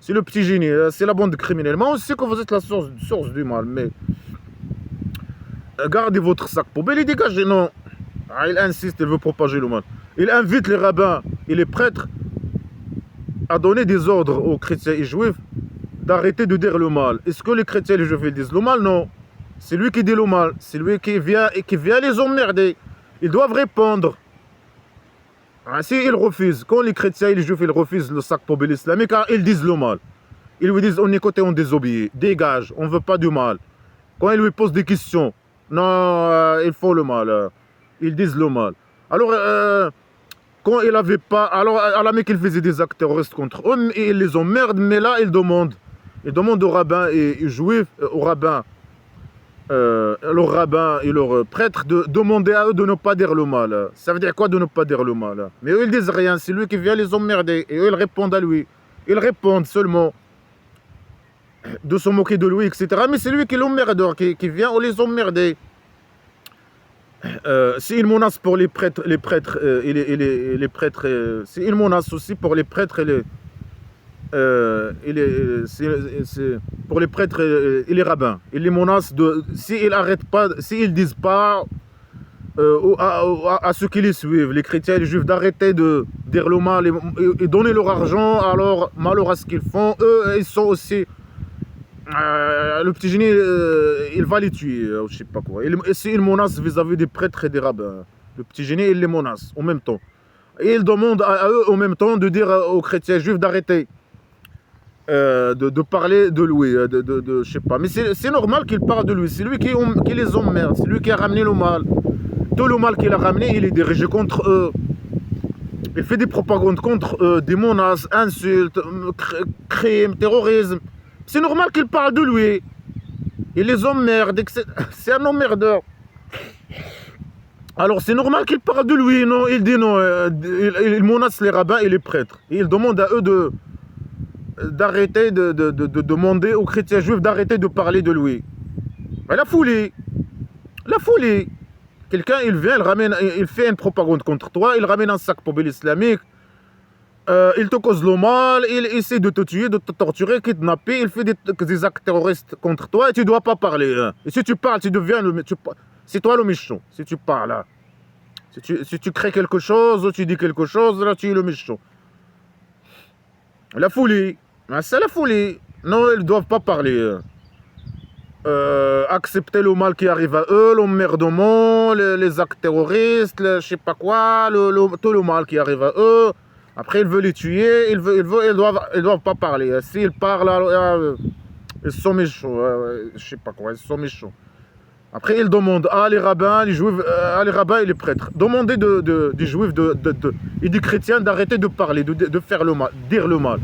C'est le petit génie, c'est la bande criminelle. Moi aussi que vous êtes la source du mal, mais gardez votre sac poubelle et dégagez, non. Il insiste, il veut propager le mal. Il invite les rabbins et les prêtres à donner des ordres aux chrétiens et juifs d'arrêter de dire le mal. Est-ce que les chrétiens et les juifs disent le mal? Non. C'est lui qui dit le mal. C'est lui qui vient les emmerder. Ils doivent répondre. S'ils refusent, quand les chrétiens et les juifs ils refusent le sac poubelle islamique, ils disent le mal. Ils lui disent on est côté, on désobéit. Dégage, on ne veut pas du mal. Quand ils lui posent des questions, non, il faut le mal. Ils disent le mal. Alors, quand il n'avait pas... Alors, à la Mecque, il faisait des actes terroristes contre eux, et ils les emmerdent, mais là, il demande aux rabbins et juifs, aux rabbins, leurs rabbins et leurs prêtres, de demander à eux de ne pas dire le mal. Ça veut dire quoi de ne pas dire le mal? Mais eux, ils disent rien, c'est lui qui vient les emmerder, et eux, ils répondent à lui. Ils répondent seulement de se moquer de lui, etc. Mais c'est lui qui est l'emmerdeur, qui vient les emmerder. S'il menace pour les prêtres et les prêtres, s'il menace aussi pour les prêtres pour les prêtres et les rabbins, il les menace de, s'ils n'arrêtent pas, s'ils disent pas à ceux qui les suivent, les chrétiens et les juifs, d'arrêter de dire le mal et donner leur argent, alors malheur à ce qu'ils font, eux ils sont aussi le petit génie, il va les tuer, je sais pas quoi. C'est une menace vis-à-vis des prêtres et des rabbins. Le petit génie, il les menace en même temps. Et il demande à eux en même temps de dire aux chrétiens juifs d'arrêter de parler de lui, je sais pas. Mais c'est normal qu'il parle de lui. C'est lui qui les emmerde. C'est lui qui a ramené le mal. Tout le mal qu'il a ramené, il est dirigé contre eux. Il fait des propagandes contre eux, des menaces, insultes, crimes, terrorisme. C'est normal qu'il parle de lui. Il les emmerde. C'est un emmerdeur. Alors c'est normal qu'il parle de lui, non? Il dit non. Il menace les rabbins et les prêtres. Et il demande à eux d'arrêter de demander aux chrétiens juifs d'arrêter de parler de lui. Mais la folie. La folie. Quelqu'un, il vient, il fait une propagande contre toi, il ramène un sac poubelle islamique, il te cause le mal, il essaie de te tuer, de te torturer, kidnapper, il fait des actes terroristes contre toi et tu ne dois pas parler. Hein. Et si tu parles, tu deviens c'est toi le méchant. Si tu parles, hein. Si tu crées quelque chose ou tu dis quelque chose, là tu es le méchant. La folie. C'est la folie. Non, ils ne doivent pas parler. Hein. Accepter le mal qui arrive à eux, l'emmerdement, les actes terroristes, je sais pas quoi, tout le mal qui arrive à eux. Après, il veut les tuer, ils doivent pas parler. S'ils parlent, ils sont méchants, je sais pas quoi, ils sont méchants. Après, ils demandent à les rabbins, les juifs, à les rabbins et les prêtres, demandez des juifs et des chrétiens d'arrêter de parler, de faire le mal, dire le mal.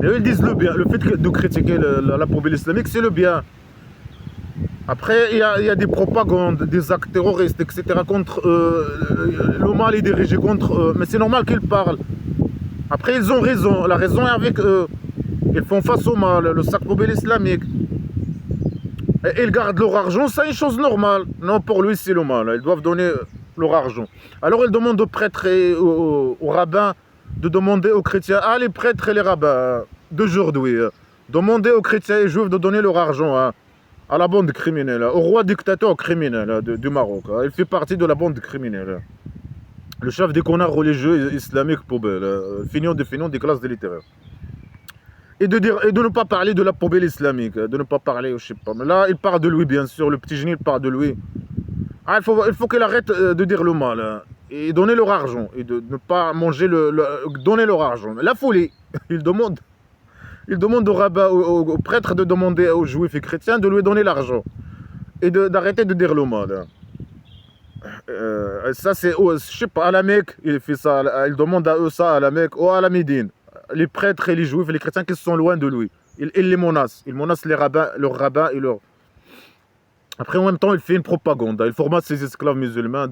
Et eux, ils disent le bien. Le fait de critiquer la poubelle islamique, c'est le bien. Après, il y a des propagandes, des actes terroristes, etc. contre le mal est dirigé contre eux. Mais c'est normal qu'ils parlent. Après, ils ont raison. La raison est avec eux. Ils font face au mal, le sac poubelle islamique. Et ils gardent leur argent, c'est une chose normale. Non, pour lui, c'est le mal. Ils doivent donner leur argent. Alors, ils demandent aux prêtres et aux rabbins de demander aux chrétiens, les prêtres et les rabbins d'aujourd'hui, demander aux chrétiens et juifs de donner leur argent à la bande criminelle, au roi dictateur criminel du Maroc. Il fait partie de la bande criminelle. Le chef des connards religieux islamiques poubelle, feignant des classes littéraires. Et de ne pas parler de la poubelle islamique, de ne pas parler, je sais pas. Mais là, il parle de lui, bien sûr, le petit génie, il parle de lui. Il faut qu'il arrête de dire le mal. Et donner leur argent, et de ne pas manger donner leur argent. La folie. Il demande aux rabbins, aux prêtres de demander aux juifs et chrétiens de lui donner l'argent. Et d'arrêter de dire le mal. Ça c'est, je sais pas, à la Mecque, il fait ça, il demande à eux ça à la Mecque ou à la Médine. Les prêtres et les juifs et les chrétiens qui sont loin de lui. Il les menace. Il menace les rabbins, leurs rabbins et leurs... Après en même temps il fait une propagande. Il formate ses esclaves musulmans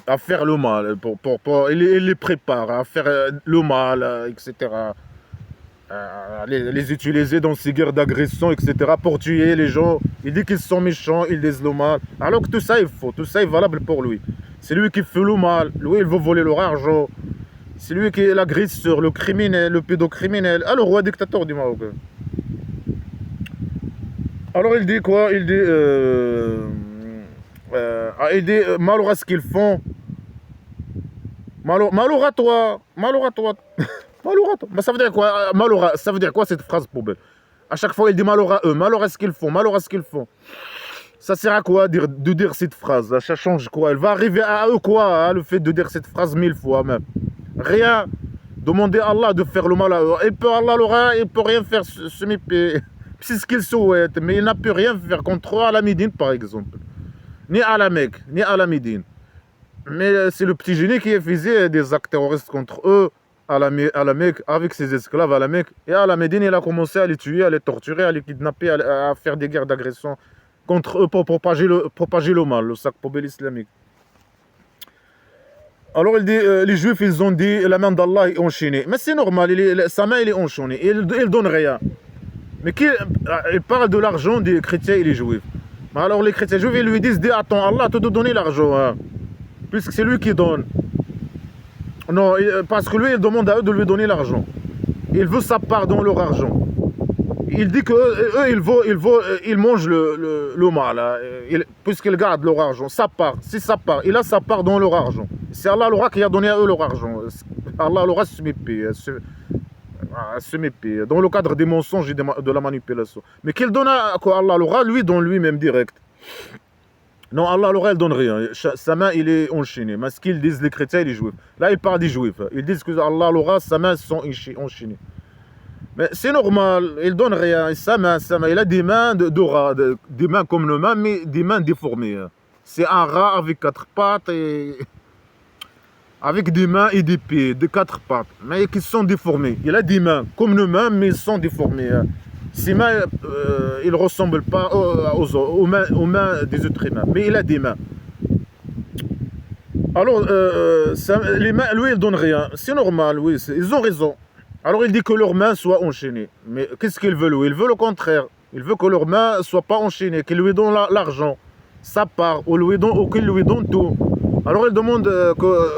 à faire le mal, il les prépare à faire le mal, etc. Les utiliser dans ces guerres d'agression, etc. pour tuer les gens. Il dit qu'ils sont méchants, ils disent le mal. Alors que tout ça est faux, tout ça est valable pour lui. C'est lui qui fait le mal, lui il veut voler leur argent. C'est lui qui est l'agresseur, le criminel, le pédocriminel. Le roi dictateur du Maroc. Alors il dit quoi? Il dit... malheur à ce qu'ils font. Malheur à toi. Malheur à toi. Malheur à toi. Mais ça veut dire quoi? Ça veut dire quoi cette phrase poubelle? À chaque fois il dit malheur à eux. Malheur à ce qu'ils font. Malheur à ce qu'ils font. Ça sert à quoi de dire cette phrase? Ça change quoi? Elle va arriver à eux quoi? Le fait de dire cette phrase 1000 fois même. Rien. Demandez à Allah de faire le mal à eux. Allah il peut rien faire c'est ce qu'il souhaite. Mais il n'a pu rien faire contre eux à la Médine par exemple. Ni à la Mecque, ni à la Médine. Mais c'est le petit génie qui faisait des actes terroristes contre eux à la Mecque, avec ses esclaves à la Mecque. Et à la Médine, il a commencé à les tuer, à les torturer, à les kidnapper, à faire des guerres d'agression contre eux pour propager le mal, le sac poubelle islamique. Alors il dit, les juifs, ils ont dit, la main d'Allah est enchaînée. Mais c'est normal, sa main, elle est enchaînée. Il donne rien. Mais il parle de l'argent des chrétiens et des juifs. Alors les chrétiens juifs, ils lui disent, attends, Allah te donner l'argent, hein, puisque c'est lui qui donne. Non, parce que lui, il demande à eux de lui donner l'argent. Il veut sa part dans leur argent. Il dit qu'eux, ils mangent le mal, hein, puisqu'ils gardent leur argent, sa part, c'est sa part. Il a sa part dans leur argent. C'est Allah qui a donné à eux leur argent. Allah leur a semer paix, dans le cadre des mensonges et de la manipulation. Mais qu'il donne à Allah l'aura, lui donne lui-même direct. Non, Allah l'aura, il donne rien. Sa main, il est enchaînée. Mais ce qu'ils disent les chrétiens et les juifs. Là, ils parlent des juifs. Ils disent que Allah l'aura, sa main sont enchaînées. Mais c'est normal, il donne rien. Sa main, il a des mains d'aura, des mains comme nos mains, mais des mains déformées. C'est un rat avec 4 pattes et avec des mains et des pieds de 4 pattes, mais qui sont déformés. Il a des mains comme nos mains, mais ils sont déformés. Ses mains, ils ne ressemblent pas aux mains des êtres humains, mais il a des mains. Alors, les mains, lui, il donne rien. C'est normal, oui, ils ont raison. Alors, il dit que leurs mains soient enchaînées. Mais qu'est-ce qu'il veut, lui? Il veut le contraire. Il veut que leurs mains ne soient pas enchaînées, qu'il lui donne l'argent, sa part, ou qu'il lui donne tout. Alors, il demande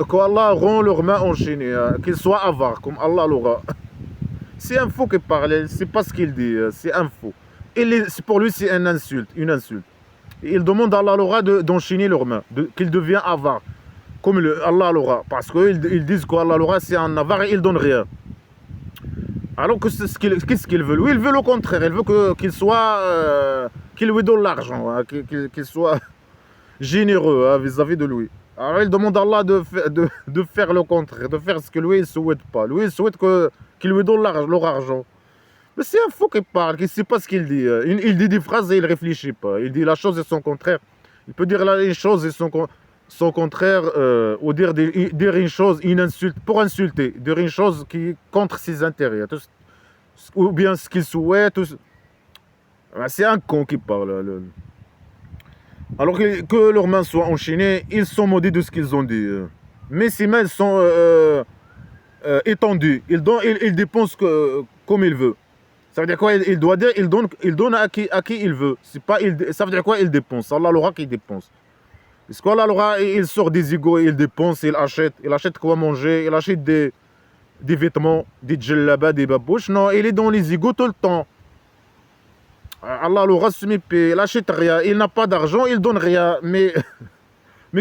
qu'Allah rend leurs mains enchaînées, qu'ils soient avares, comme Allah l'aura. C'est un faux qui parle, c'est pas ce qu'il dit, c'est un faux. Pour lui, c'est une insulte. Il demande à Allah l'aura d'enchaîner leurs mains, qu'il devient avare, comme Allah l'aura. Parce qu'ils disent qu'Allah l'aura, c'est un avare et il donne rien. Alors qu'est-ce qu'il veut? Lui, il veut le contraire, il veut qu'il soit, qu'il lui donne l'argent, qu'il soit généreux vis-à-vis de lui. Alors il demande à Allah de faire le contraire, de faire ce que lui il ne souhaite pas. Lui il souhaite qu'il lui donne leur argent. Mais c'est un faux qui parle, qui ne sait pas ce qu'il dit. Il dit des phrases et il ne réfléchit pas. Il dit la chose et son contraire. Il peut dire une chose et son contraire, ou dire une chose, une insulte, pour insulter. Dire une chose qui est contre ses intérêts. Ou bien ce qu'il souhaite. C'est un con qui parle. Alors que leurs mains soient enchaînées, ils sont maudits de ce qu'ils ont dit. Mais ces mains sont étendues. Ils dépensent comme il veut. Ça veut dire quoi? Il doit dire, il donne à qui il veut. Ça veut dire quoi? Il dépense. Allah l'aura qui dépense. Parce qu'Allah l'aura, il sort des égos et il dépense, il achète quoi manger, il achète des vêtements, des djellabas, des babouches. Non, il est dans les égos tout le temps. Allah l'aura il n'achète rien, il n'a pas d'argent, il donne rien, mais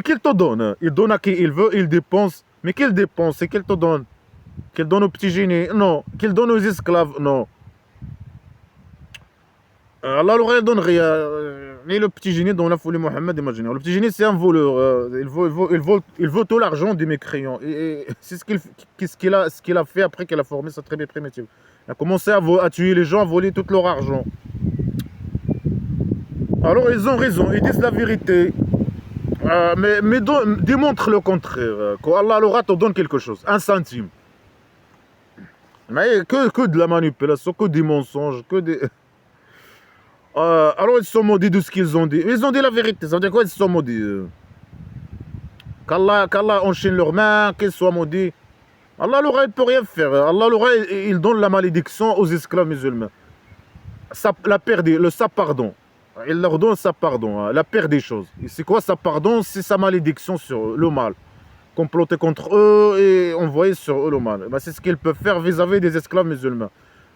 qu'il te donne? Il donne à qui il veut, il dépense, mais qu'il dépense, et qu'il te donne? Qu'il donne aux petits génies? Non. Qu'il donne aux esclaves? Non. Allah l'aura, il donne rien, ni le petit génie dont la folie Mohammed, imaginez. Le petit génie, c'est un voleur, il vole tout l'argent des mécréants, et c'est ce qu'il a fait après qu'il a formé sa tribu primitive. Il a commencé à tuer les gens, à voler tout leur argent. Alors ils ont raison, ils disent la vérité, mais démontre le contraire, qu'Allah l'aura te donne quelque chose, 1 centime. Mais que de la manipulation, que des mensonges, que des... alors ils sont maudits de ce qu'ils ont dit. Ils ont dit la vérité, ça veut dire quoi? Ils sont maudits. Qu'Allah enchaîne leurs mains, qu'ils soient maudits. Allah l'aura, il ne peut rien faire. Allah l'aura, il donne la malédiction aux esclaves musulmans. La perte, sa pardon. Il leur donne sa pardon, la paire des choses. C'est quoi sa pardon? C'est sa malédiction sur le mal. Comploter contre eux et envoyer sur eux le mal. Ben, c'est ce qu'ils peuvent faire vis-à-vis des esclaves musulmans.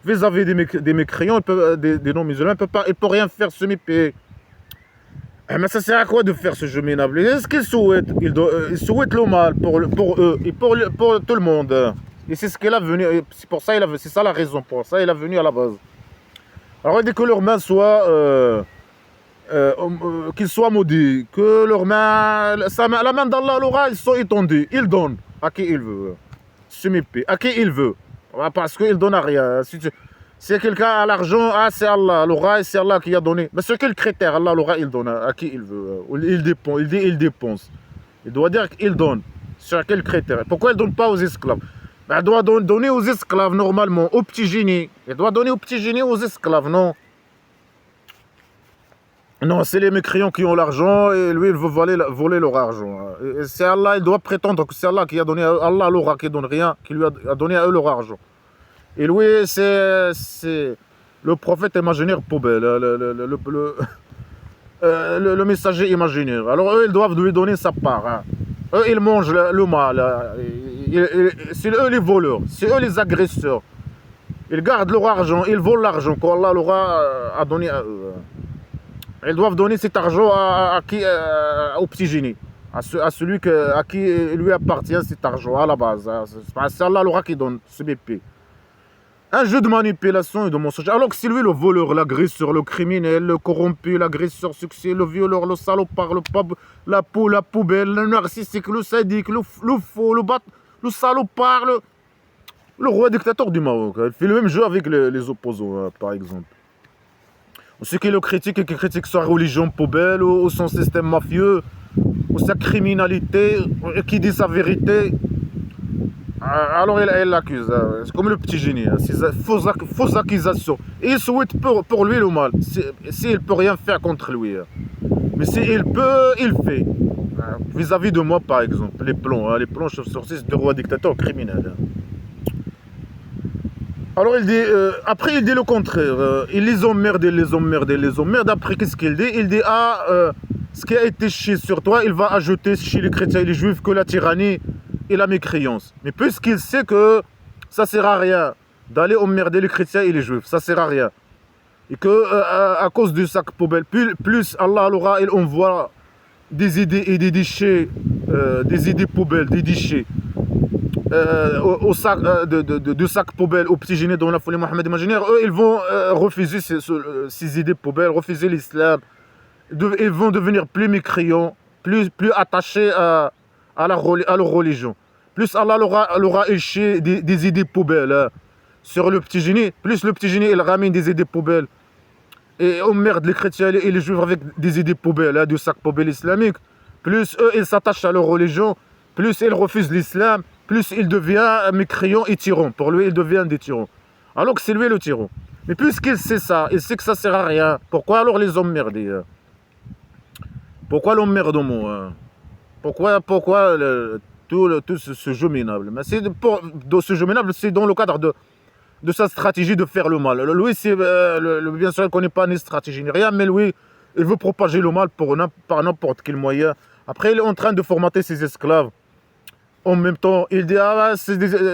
Vis-à-vis des mécréants, des non-musulmans, il ne peut rien faire semi-paix. Mais ça sert à quoi de faire ce jeu minable? Est-ce qu'ils souhaitent? Ils souhaitent le mal pour eux et pour tout le monde. Et c'est ce qu'il a venu. C'est pour ça c'est ça la raison pour ça il a venu à la base. Alors dès que leurs mains soient qu'ils soient maudits, que leurs mains, la main d'Allah l'aura, ils sont étendus, il donne à qui il veut, semi-paix, à qui il veut, parce qu'il donne à rien. Si quelqu'un a l'argent, c'est Allah l'aura et c'est Allah qui a donné. Mais sur quel critère? Allah l'aura, il donne à qui il veut, il dit il dépense. Il doit dire qu'il donne. Sur quel critère? Pourquoi il ne donne pas aux esclaves? Ben, il doit donner aux esclaves normalement, aux petits génies. Il doit donner aux petits génies, aux esclaves, non? Non, c'est les mécréants qui ont l'argent et lui, il veut voler leur argent. Et c'est Allah, il doit prétendre que c'est Allah qui a donné, Allah l'aura qui donne rien, qui lui a donné à eux leur argent. Et lui, c'est le prophète imaginaire poubelle, le messager imaginaire. Alors eux, ils doivent lui donner sa part. Hein. Eux, ils mangent le mal. C'est eux les voleurs, c'est eux les agresseurs. Ils gardent leur argent, ils volent l'argent qu'Allah l'aura a donné à eux. Ils doivent donner cet argent au petit génie, à celui à qui lui appartient cet argent à la base. C'est Allah l'aura qui donne ce BP. Un jeu de manipulation et de mensonge. Alors que c'est lui le voleur, l'agresseur, le criminel, le corrompu, l'agresseur succès, le violeur, le salopard, la poubelle, le narcissique, le sadique, le faux, le salopard, le roi dictateur du Maroc. Il fait le même jeu avec les opposants, par exemple. Ceux qui le critiquent et qui critiquent sa religion poubelle ou son système mafieux ou sa criminalité, qui dit sa vérité. Alors elle l'accuse, c'est comme le petit génie, fausses accusations. Et il souhaite pour lui le mal, s'il ne peut rien faire contre lui. Mais s'il peut, il fait. Vis-à-vis de moi, par exemple, les plans chauve-souris de roi dictateur criminel. Alors il dit, après il dit le contraire, il les emmerde, après qu'est-ce qu'il dit? Il dit, ce qui a été chié sur toi, il va ajouter chez les chrétiens et les juifs que la tyrannie et la mécréance. Mais puisqu'il sait que ça sert à rien d'aller emmerder les chrétiens et les juifs, ça sert à rien. Et que à cause du sac poubelle, plus Allah il envoie des idées et des déchets, des idées poubelles, des déchets au sac de sac poubelle aux petits génies dans la folie Mohammed imaginaire, eux ils vont refuser ces idées poubelles, refuser l'islam. Ils vont devenir plus mécréants, plus attachés à leur religion. Plus Allah leur a éché des idées poubelles sur le petit génie, plus le petit génie il ramène des idées poubelles et emmerde les chrétiens et les juifs avec des idées poubelles, du sac poubelle islamique, plus eux ils s'attachent à leur religion, plus ils refusent l'islam, plus il devient mécréant et tyran. Pour lui, il devient des tyrans. Alors que c'est lui le tyran. Mais puisqu'il sait ça, il sait que ça sert à rien, pourquoi alors les emmerder? Pourquoi l'emmerdement? Pourquoi tout ce jeu minable? Mais ce jeu minable, c'est dans le cadre de sa stratégie de faire le mal. Lui, bien sûr, il ne connaît pas ni stratégie ni rien, mais lui, il veut propager le mal par n'importe quel moyen. Après, il est en train de formater ses esclaves. En même temps, il dit,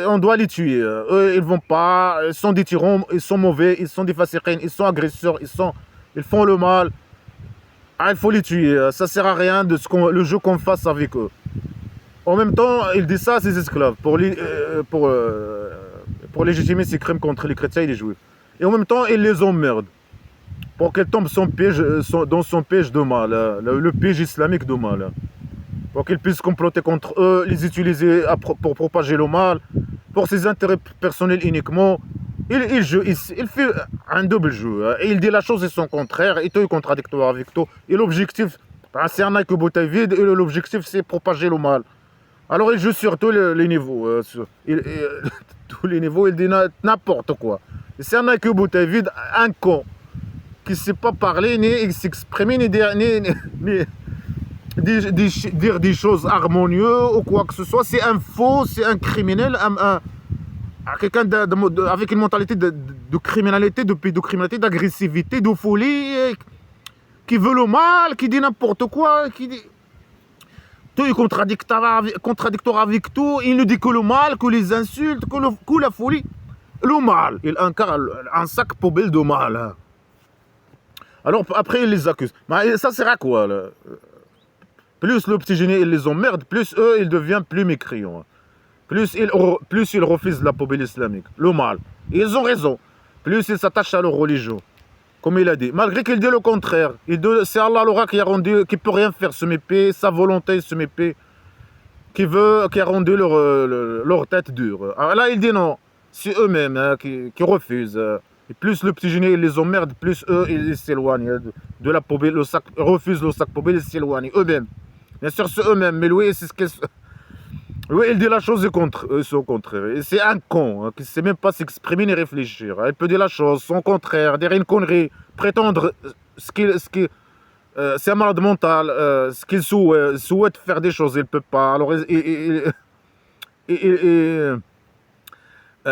on doit les tuer. Eux, ils vont pas, ils sont des tyrans, ils sont mauvais, ils sont des fasiqines, ils sont agresseurs, ils font le mal. Il faut les tuer. Ça sert à rien le jeu qu'on fasse avec eux. En même temps, il dit ça à ses esclaves pour légitimer ses crimes contre les chrétiens et les juifs. Et en même temps, il les emmerde pour qu'ils tombent dans son piège de mal, le piège islamique de mal. Pour qu'ils puissent comploter contre eux, les utiliser pour propager le mal, pour ses intérêts personnels uniquement. Il fait un double jeu. Il dit la chose et son contraire, et tout est contradictoire avec tout. Et l'objectif, c'est un que bouteille vide, et l'objectif c'est propager le mal. Alors il joue sur tous les niveaux. Tous les niveaux, il dit n'importe quoi. C'est un que bouteille vide, un con, qui ne sait pas parler, ni s'exprimer, ni dire des choses harmonieuses ou quoi que ce soit. C'est un faux, c'est un criminel, quelqu'un avec une mentalité de criminalité, de pédocriminalité, d'agressivité, de folie, qui veut le mal, qui dit n'importe quoi, qui dit... Tout est contradictoire avec tout. Il ne dit que le mal, que les insultes, que la folie. Le mal. Il incarne un sac poubelle de mal. Alors après, il les accuse. Mais ça sert à quoi là? Plus le petit génie, il les emmerde, plus eux, ils deviennent plus mécréants. Plus ils refusent la poubelle islamique. Le mal. Et ils ont raison. Plus ils s'attachent à leur religion. Comme il a dit. Malgré qu'il dit le contraire. C'est Allah qui a rendu, qui peut rien faire, ce mépris, sa volonté, ce mépris, qui a rendu leur tête dure. Alors là, il dit non. C'est eux-mêmes qui refusent. Et plus le petit génie, il les emmerde, plus eux, ils s'éloignent de la poubelle, refusent le sac poubelle, ils s'éloignent. Eux-mêmes. Bien sûr, c'est eux-mêmes. Mais lui, c'est ce qu'il... Oui, il dit la chose son contraire. Et c'est un con qui ne sait même pas s'exprimer ni réfléchir. Il peut dire la chose, son contraire, dire une connerie, prétendre c'est un malade mental, ce qu'il souhaite faire des choses, il ne peut pas. Alors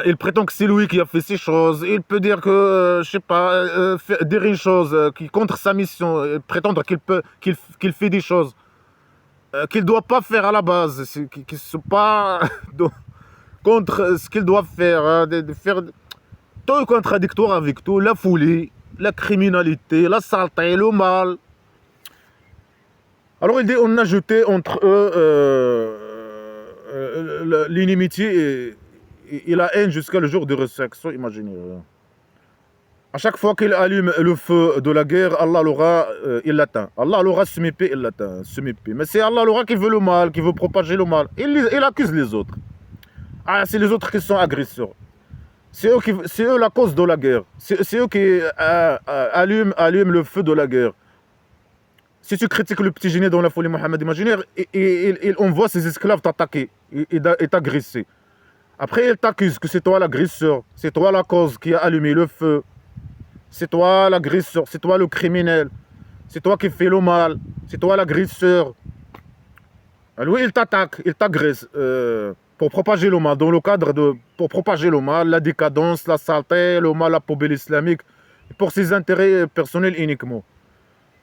il prétend que c'est lui qui a fait ces choses. Il peut dire que, je sais pas, dire une chose qui contre sa mission, prétendre qu'il fait des choses qu'il ne doit pas faire à la base, qui ne sont pas contre ce qu'il doit faire, de faire tout est contradictoire avec tout, la folie, la criminalité, la saleté, le mal. Alors il dit, on a jeté entre eux l'inimitié il a haine jusqu'à le jour de résurrection, imaginez. À chaque fois qu'il allume le feu de la guerre, Allah l'aura, il l'atteint. Allah l'aura semé, il l'atteint, semé. Mais c'est Allah l'aura qui veut le mal, qui veut propager le mal. Il accuse les autres. Ah, c'est les autres qui sont agresseurs. C'est eux la cause de la guerre. C'est eux qui allument le feu de la guerre. Si tu critiques le petit génie dans la folie Mohammed imaginaire, il envoie ses esclaves t'attaquer et t'agresser. Après, il t'accuse que c'est toi l'agresseur, c'est toi la cause qui a allumé le feu. C'est toi l'agresseur, c'est toi le criminel, c'est toi qui fais le mal, c'est toi l'agresseur. Lui, il t'attaque, il t'agresse pour propager le mal, dans le cadre pour propager le mal, la décadence, la saleté, le mal, la poubelle islamique, pour ses intérêts personnels uniquement.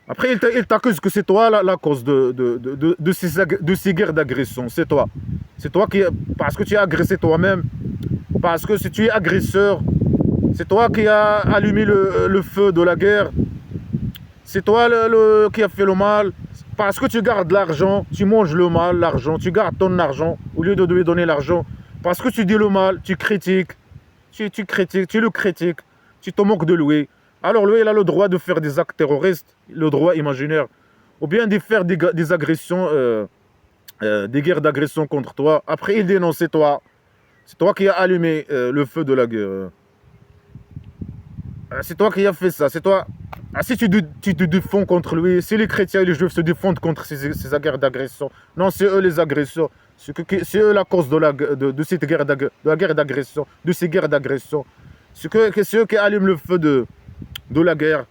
Après, il t'accuse que c'est toi la cause de ces guerres d'agression, c'est toi. C'est toi qui, parce que tu as agressé toi-même, parce que si tu es agresseur, c'est toi qui as allumé le feu de la guerre. C'est toi qui a fait le mal. Parce que tu gardes l'argent, tu manges le mal, l'argent, tu gardes ton argent au lieu de lui donner l'argent. Parce que tu dis le mal, tu critiques, tu le critiques, tu te moques de lui. Alors lui, il a le droit de faire des actes terroristes, le droit imaginaire. Ou bien de faire des agressions, des guerres d'agression contre toi. Après, il dénonce, c'est toi. C'est toi qui as allumé le feu de la guerre. C'est toi qui as fait ça, c'est toi. Ah, si tu te défends contre lui, si les chrétiens et les juifs se défendent contre ces guerres d'agression, non, c'est eux les agresseurs. C'est eux la cause de cette guerre d'agression, de ces guerres d'agression. C'est eux qui allument le feu de la guerre.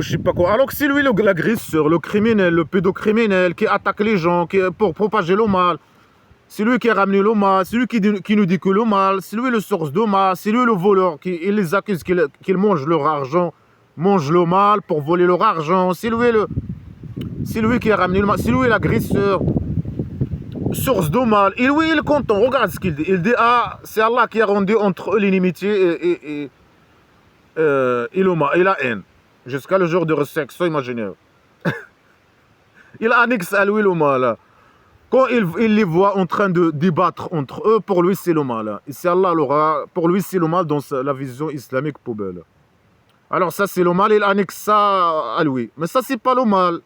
Je sais pas quoi. Alors que c'est lui l'agresseur, le criminel, le pédocriminel qui attaque les gens pour propager le mal. C'est lui qui a ramené le mal, c'est lui qui nous dit que le mal, c'est lui le source de mal, c'est lui le voleur, il les accuse qu'ils mangent leur argent, mangent le mal pour voler leur argent, c'est lui qui a ramené le mal, c'est lui l'agresseur, source de mal, et lui il est content, regarde ce qu'il dit, il dit ah, c'est Allah qui a rendu entre eux l'inimitié et le mal, et la haine, jusqu'à le jour de résurrection imaginaire. Il annexe à lui le mal. Quand il les voit en train de débattre entre eux, pour lui c'est le mal. Et c'est Allah l'aura, pour lui c'est le mal dans la vision islamique poubelle. Alors ça c'est le mal, il annexe ça à lui. Mais ça c'est pas le mal.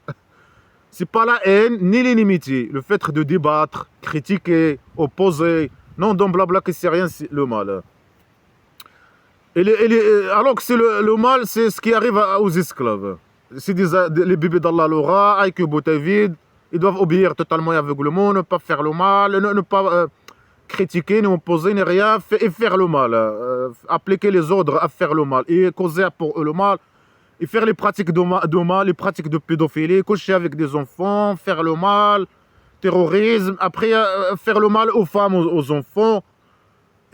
C'est pas la haine ni l'inimitié. Le fait de débattre, critiquer, opposer, non dans blabla que c'est rien, c'est le mal. Alors que c'est le mal, c'est ce qui arrive aux esclaves. C'est les bébés d'Allah l'aura, avec vide. Ils doivent obéir totalement et aveuglement, ne pas faire le mal, ne pas critiquer, ne opposer, ne rien, et faire le mal. Appliquer les ordres à faire le mal et causer pour eux le mal. Et faire les pratiques de mal, les pratiques de pédophilie, coucher avec des enfants, faire le mal, terrorisme. Après, faire le mal aux femmes, aux enfants.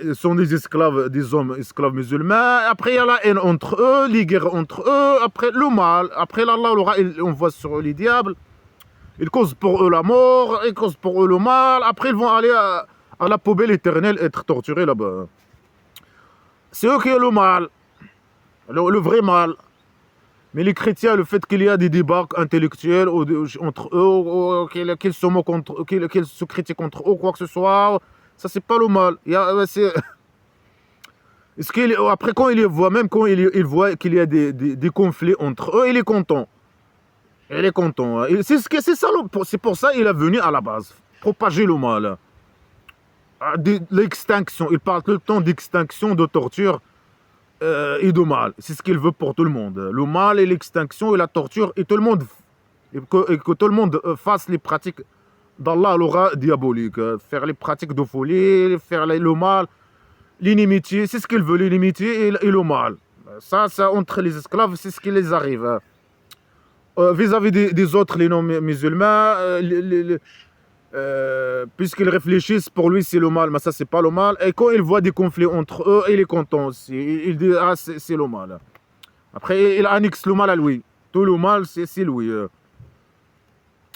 Ils sont des esclaves, des hommes esclaves musulmans. Après, il y a la haine entre eux, les guerres entre eux. Après, le mal. Après, Allah, on voit sur les diables. Ils causent pour eux la mort, ils causent pour eux le mal. Après, ils vont aller à la poubelle éternelle, être torturés là-bas. C'est eux qui ont le mal, le vrai mal. Mais les chrétiens, le fait qu'il y a des débats intellectuels entre eux, qu'ils se moquent contre eux, qu'ils se critiquent contre eux, quoi que ce soit, ça c'est pas le mal. Après, quand il les voit, même quand il voit qu'il y a des conflits entre eux, il est content. Il est content. C'est pour ça qu'il est venu à la base. Propager le mal. L'extinction. Il parle tout le temps d'extinction, de torture et de mal. C'est ce qu'il veut pour tout le monde. Le mal et l'extinction et la torture et tout le monde. Et que tout le monde fasse les pratiques d'Allah l'aura diabolique. Faire les pratiques de folie, faire le mal, l'inimitié. C'est ce qu'il veut, l'inimitié et le mal. Ça, entre les esclaves, c'est ce qui les arrive. Vis-à-vis des autres, les non-musulmans, puisqu'ils réfléchissent, pour lui c'est le mal, mais ça c'est pas le mal. Et quand il voit des conflits entre eux, il est content aussi. Il dit ah c'est le mal. Après il annexe le mal à lui. Tout le mal c'est lui.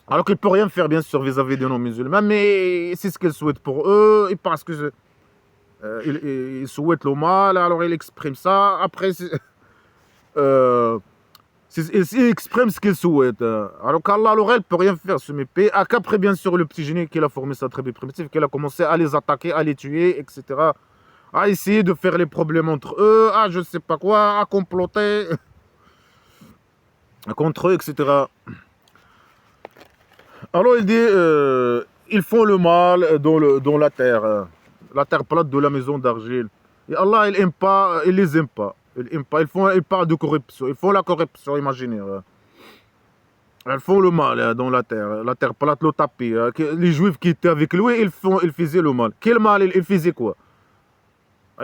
Alors qu'il peut rien faire bien sûr vis-à-vis des non-musulmans, mais c'est ce qu'il souhaite pour eux. Et parce que il souhaite le mal, alors il exprime ça. Après Il exprime ce qu'il souhaite. Alors qu'Allah, l'oreille, ne peut rien faire sur mes pays. Qu'après, bien sûr, le petit génie qu'il a formé sa tribu primitive, qu'il a commencé à les attaquer, à les tuer, etc. À essayer de faire les problèmes entre eux, à je sais pas quoi, à comploter contre eux, etc. Alors il dit, ils font le mal dans la terre plate de la maison d'argile. Et Allah, il aime pas, il les aime pas. Ils parlent de corruption, ils font la corruption, imaginez. Ils font le mal dans la terre plate, le tapis. Les juifs qui étaient avec lui, ils faisaient le mal. Quel mal ils faisaient quoi?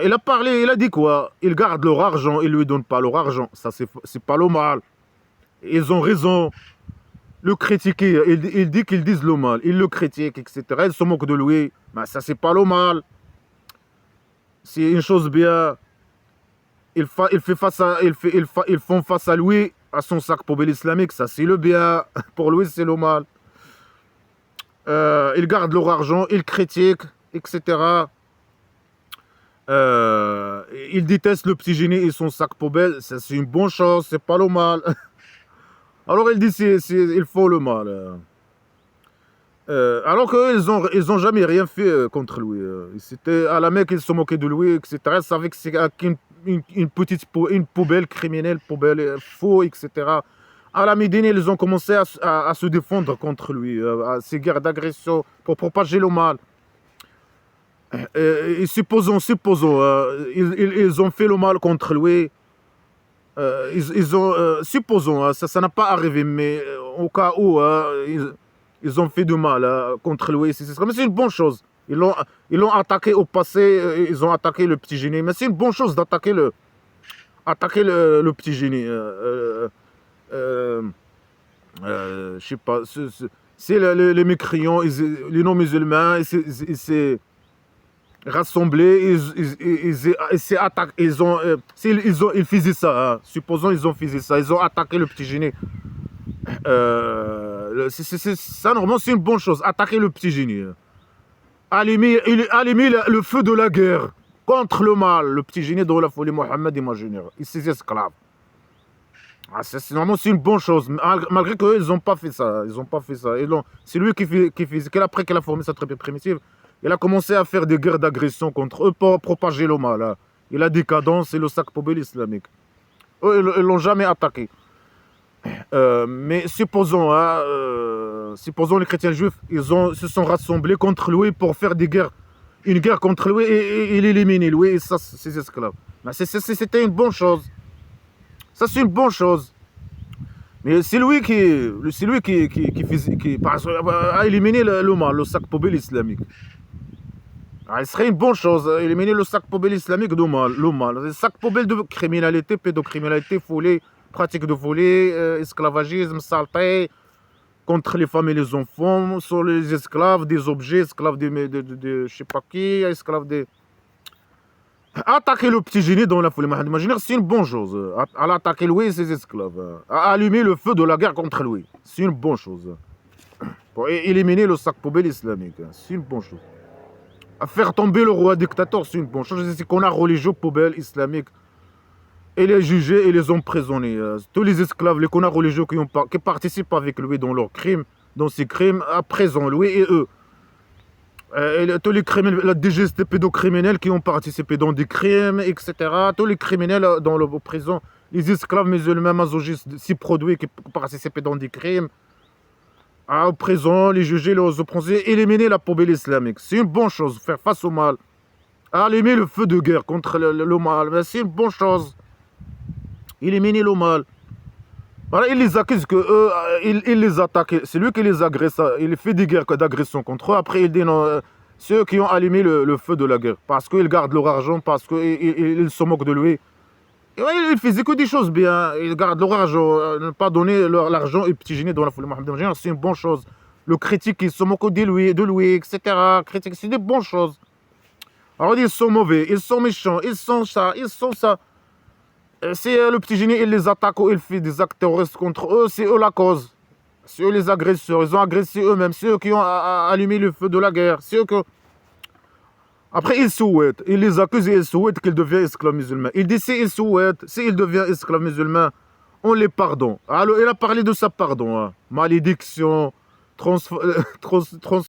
Il a parlé, il a dit quoi? Ils gardent leur argent, ils lui donnent pas leur argent. Ça, c'est pas le mal. Ils ont raison. Le critiquer, il dit qu'ils disent le mal. Ils le critiquent, etc. Ils se moquent de lui. Mais ça, c'est pas le mal. C'est une chose bien. Ils font face à lui, à son sac poubelle islamique. Ça, c'est le bien. Pour lui, c'est le mal. Ils gardent leur argent, ils critiquent, etc. Ils détestent le petit génie et son sac poubelle. Ça, c'est une bonne chose, c'est pas le mal. Alors il dit il faut le mal. Alors qu'eux, ils ont jamais rien fait contre lui. C'était à la Mecque, ils se moquaient de lui, etc. Ils savaient que c'est une poubelle criminelle, poubelle faux, etc. À la Médine, ils ont commencé à se défendre contre lui, à ces guerres d'agression pour propager le mal. Et supposons, ils ont fait le mal contre lui. Supposons, ça n'a pas arrivé, mais au cas où ils ont fait du mal contre lui, mais c'est une bonne chose. Ils l'ont attaqué au passé, ils ont attaqué le petit génie, mais c'est une bonne chose d'attaquer le petit génie. Je sais pas, c'est les mécréants, les non-musulmans, c'est rassemblés, ils faisaient ça, hein. Supposons ils ont fait ça, ils ont attaqué le petit génie. Ça, normalement, c'est une bonne chose, attaquer le petit génie. Allumer le feu de la guerre contre le mal, le petit génie dans la folie Mohammed imaginaire, et ses esclaves. Normalement, c'est une bonne chose, malgré qu'eux, ils n'ont pas fait ça. C'est lui après qu'il a formé sa tribu primitive. Il a commencé à faire des guerres d'agression contre eux pour propager le mal. Hein. Et la décadence et le sac poubelle islamique. Eux, ils ne l'ont jamais attaqué. Mais supposons les chrétiens juifs, se sont rassemblés contre lui pour faire une guerre contre lui et l'éliminer, lui et ses esclaves. C'était une bonne chose. Ça, c'est une bonne chose. Mais c'est lui qui a éliminé le mal, le sac poubelle islamique. Ce serait une bonne chose, éliminer le sac poubelle islamique du mal, le mal. Le sac poubelle de criminalité, pédocriminalité, folie, pratique de folie, esclavagisme, saleté, contre les femmes et les enfants, sur les esclaves, des objets, esclaves de je sais pas qui, esclaves des... Attaquer le petit génie dans la folie imaginaire, c'est une bonne chose. À attaquer lui et ses esclaves. À allumer le feu de la guerre contre lui, c'est une bonne chose. Pour éliminer le sac poubelle islamique, c'est une bonne chose. À faire tomber le roi dictateur, c'est une bonne chose. C'est qu'on a religieux poubelle islamique et les juger et les emprisonner. Tous les esclaves, les connards religieux qui participent avec lui dans leurs crimes, dans ses crimes, à présent, lui et eux. Tous les criminels, la DGST pédocriminels qui ont participé dans des crimes, etc. Tous les criminels dans la prison, les esclaves musulmans masochistes, si produits qui participaient dans des crimes. À présent, les juger, les opposer, éliminer la poubelle islamique. C'est une bonne chose, faire face au mal. Allumer le feu de guerre contre le mal, c'est une bonne chose. Éliminer le mal. Voilà, il les accuse que eux, il les attaque. C'est lui qui les agresse. Il fait des guerres d'agression contre eux. Après, il dit non, c'est eux qui ont allumé le feu de la guerre. Parce qu'ils gardent leur argent, parce qu'ils se moquent de lui. Et ouais, il faisait que des choses bien. Ils gardent leur argent. Ne pas donner l'argent et petit génie dans la folie Mohammed, c'est une bonne chose. Le critique, il se moque de lui, etc. Critique, c'est des bonnes choses. Alors ils sont mauvais, ils sont méchants, ils sont ça. Si le petit génie, il les attaque ou il fait des actes terroristes contre eux, c'est eux la cause. C'est eux les agresseurs, ils ont agressé eux-mêmes. C'est eux qui ont allumé le feu de la guerre. C'est eux que... Après, il les accuse et il souhaite qu'il devienne esclave musulman. Il dit s'il devient esclave musulman, on les pardonne. Alors, il a parlé de ça, pardon. Hein. Malédiction,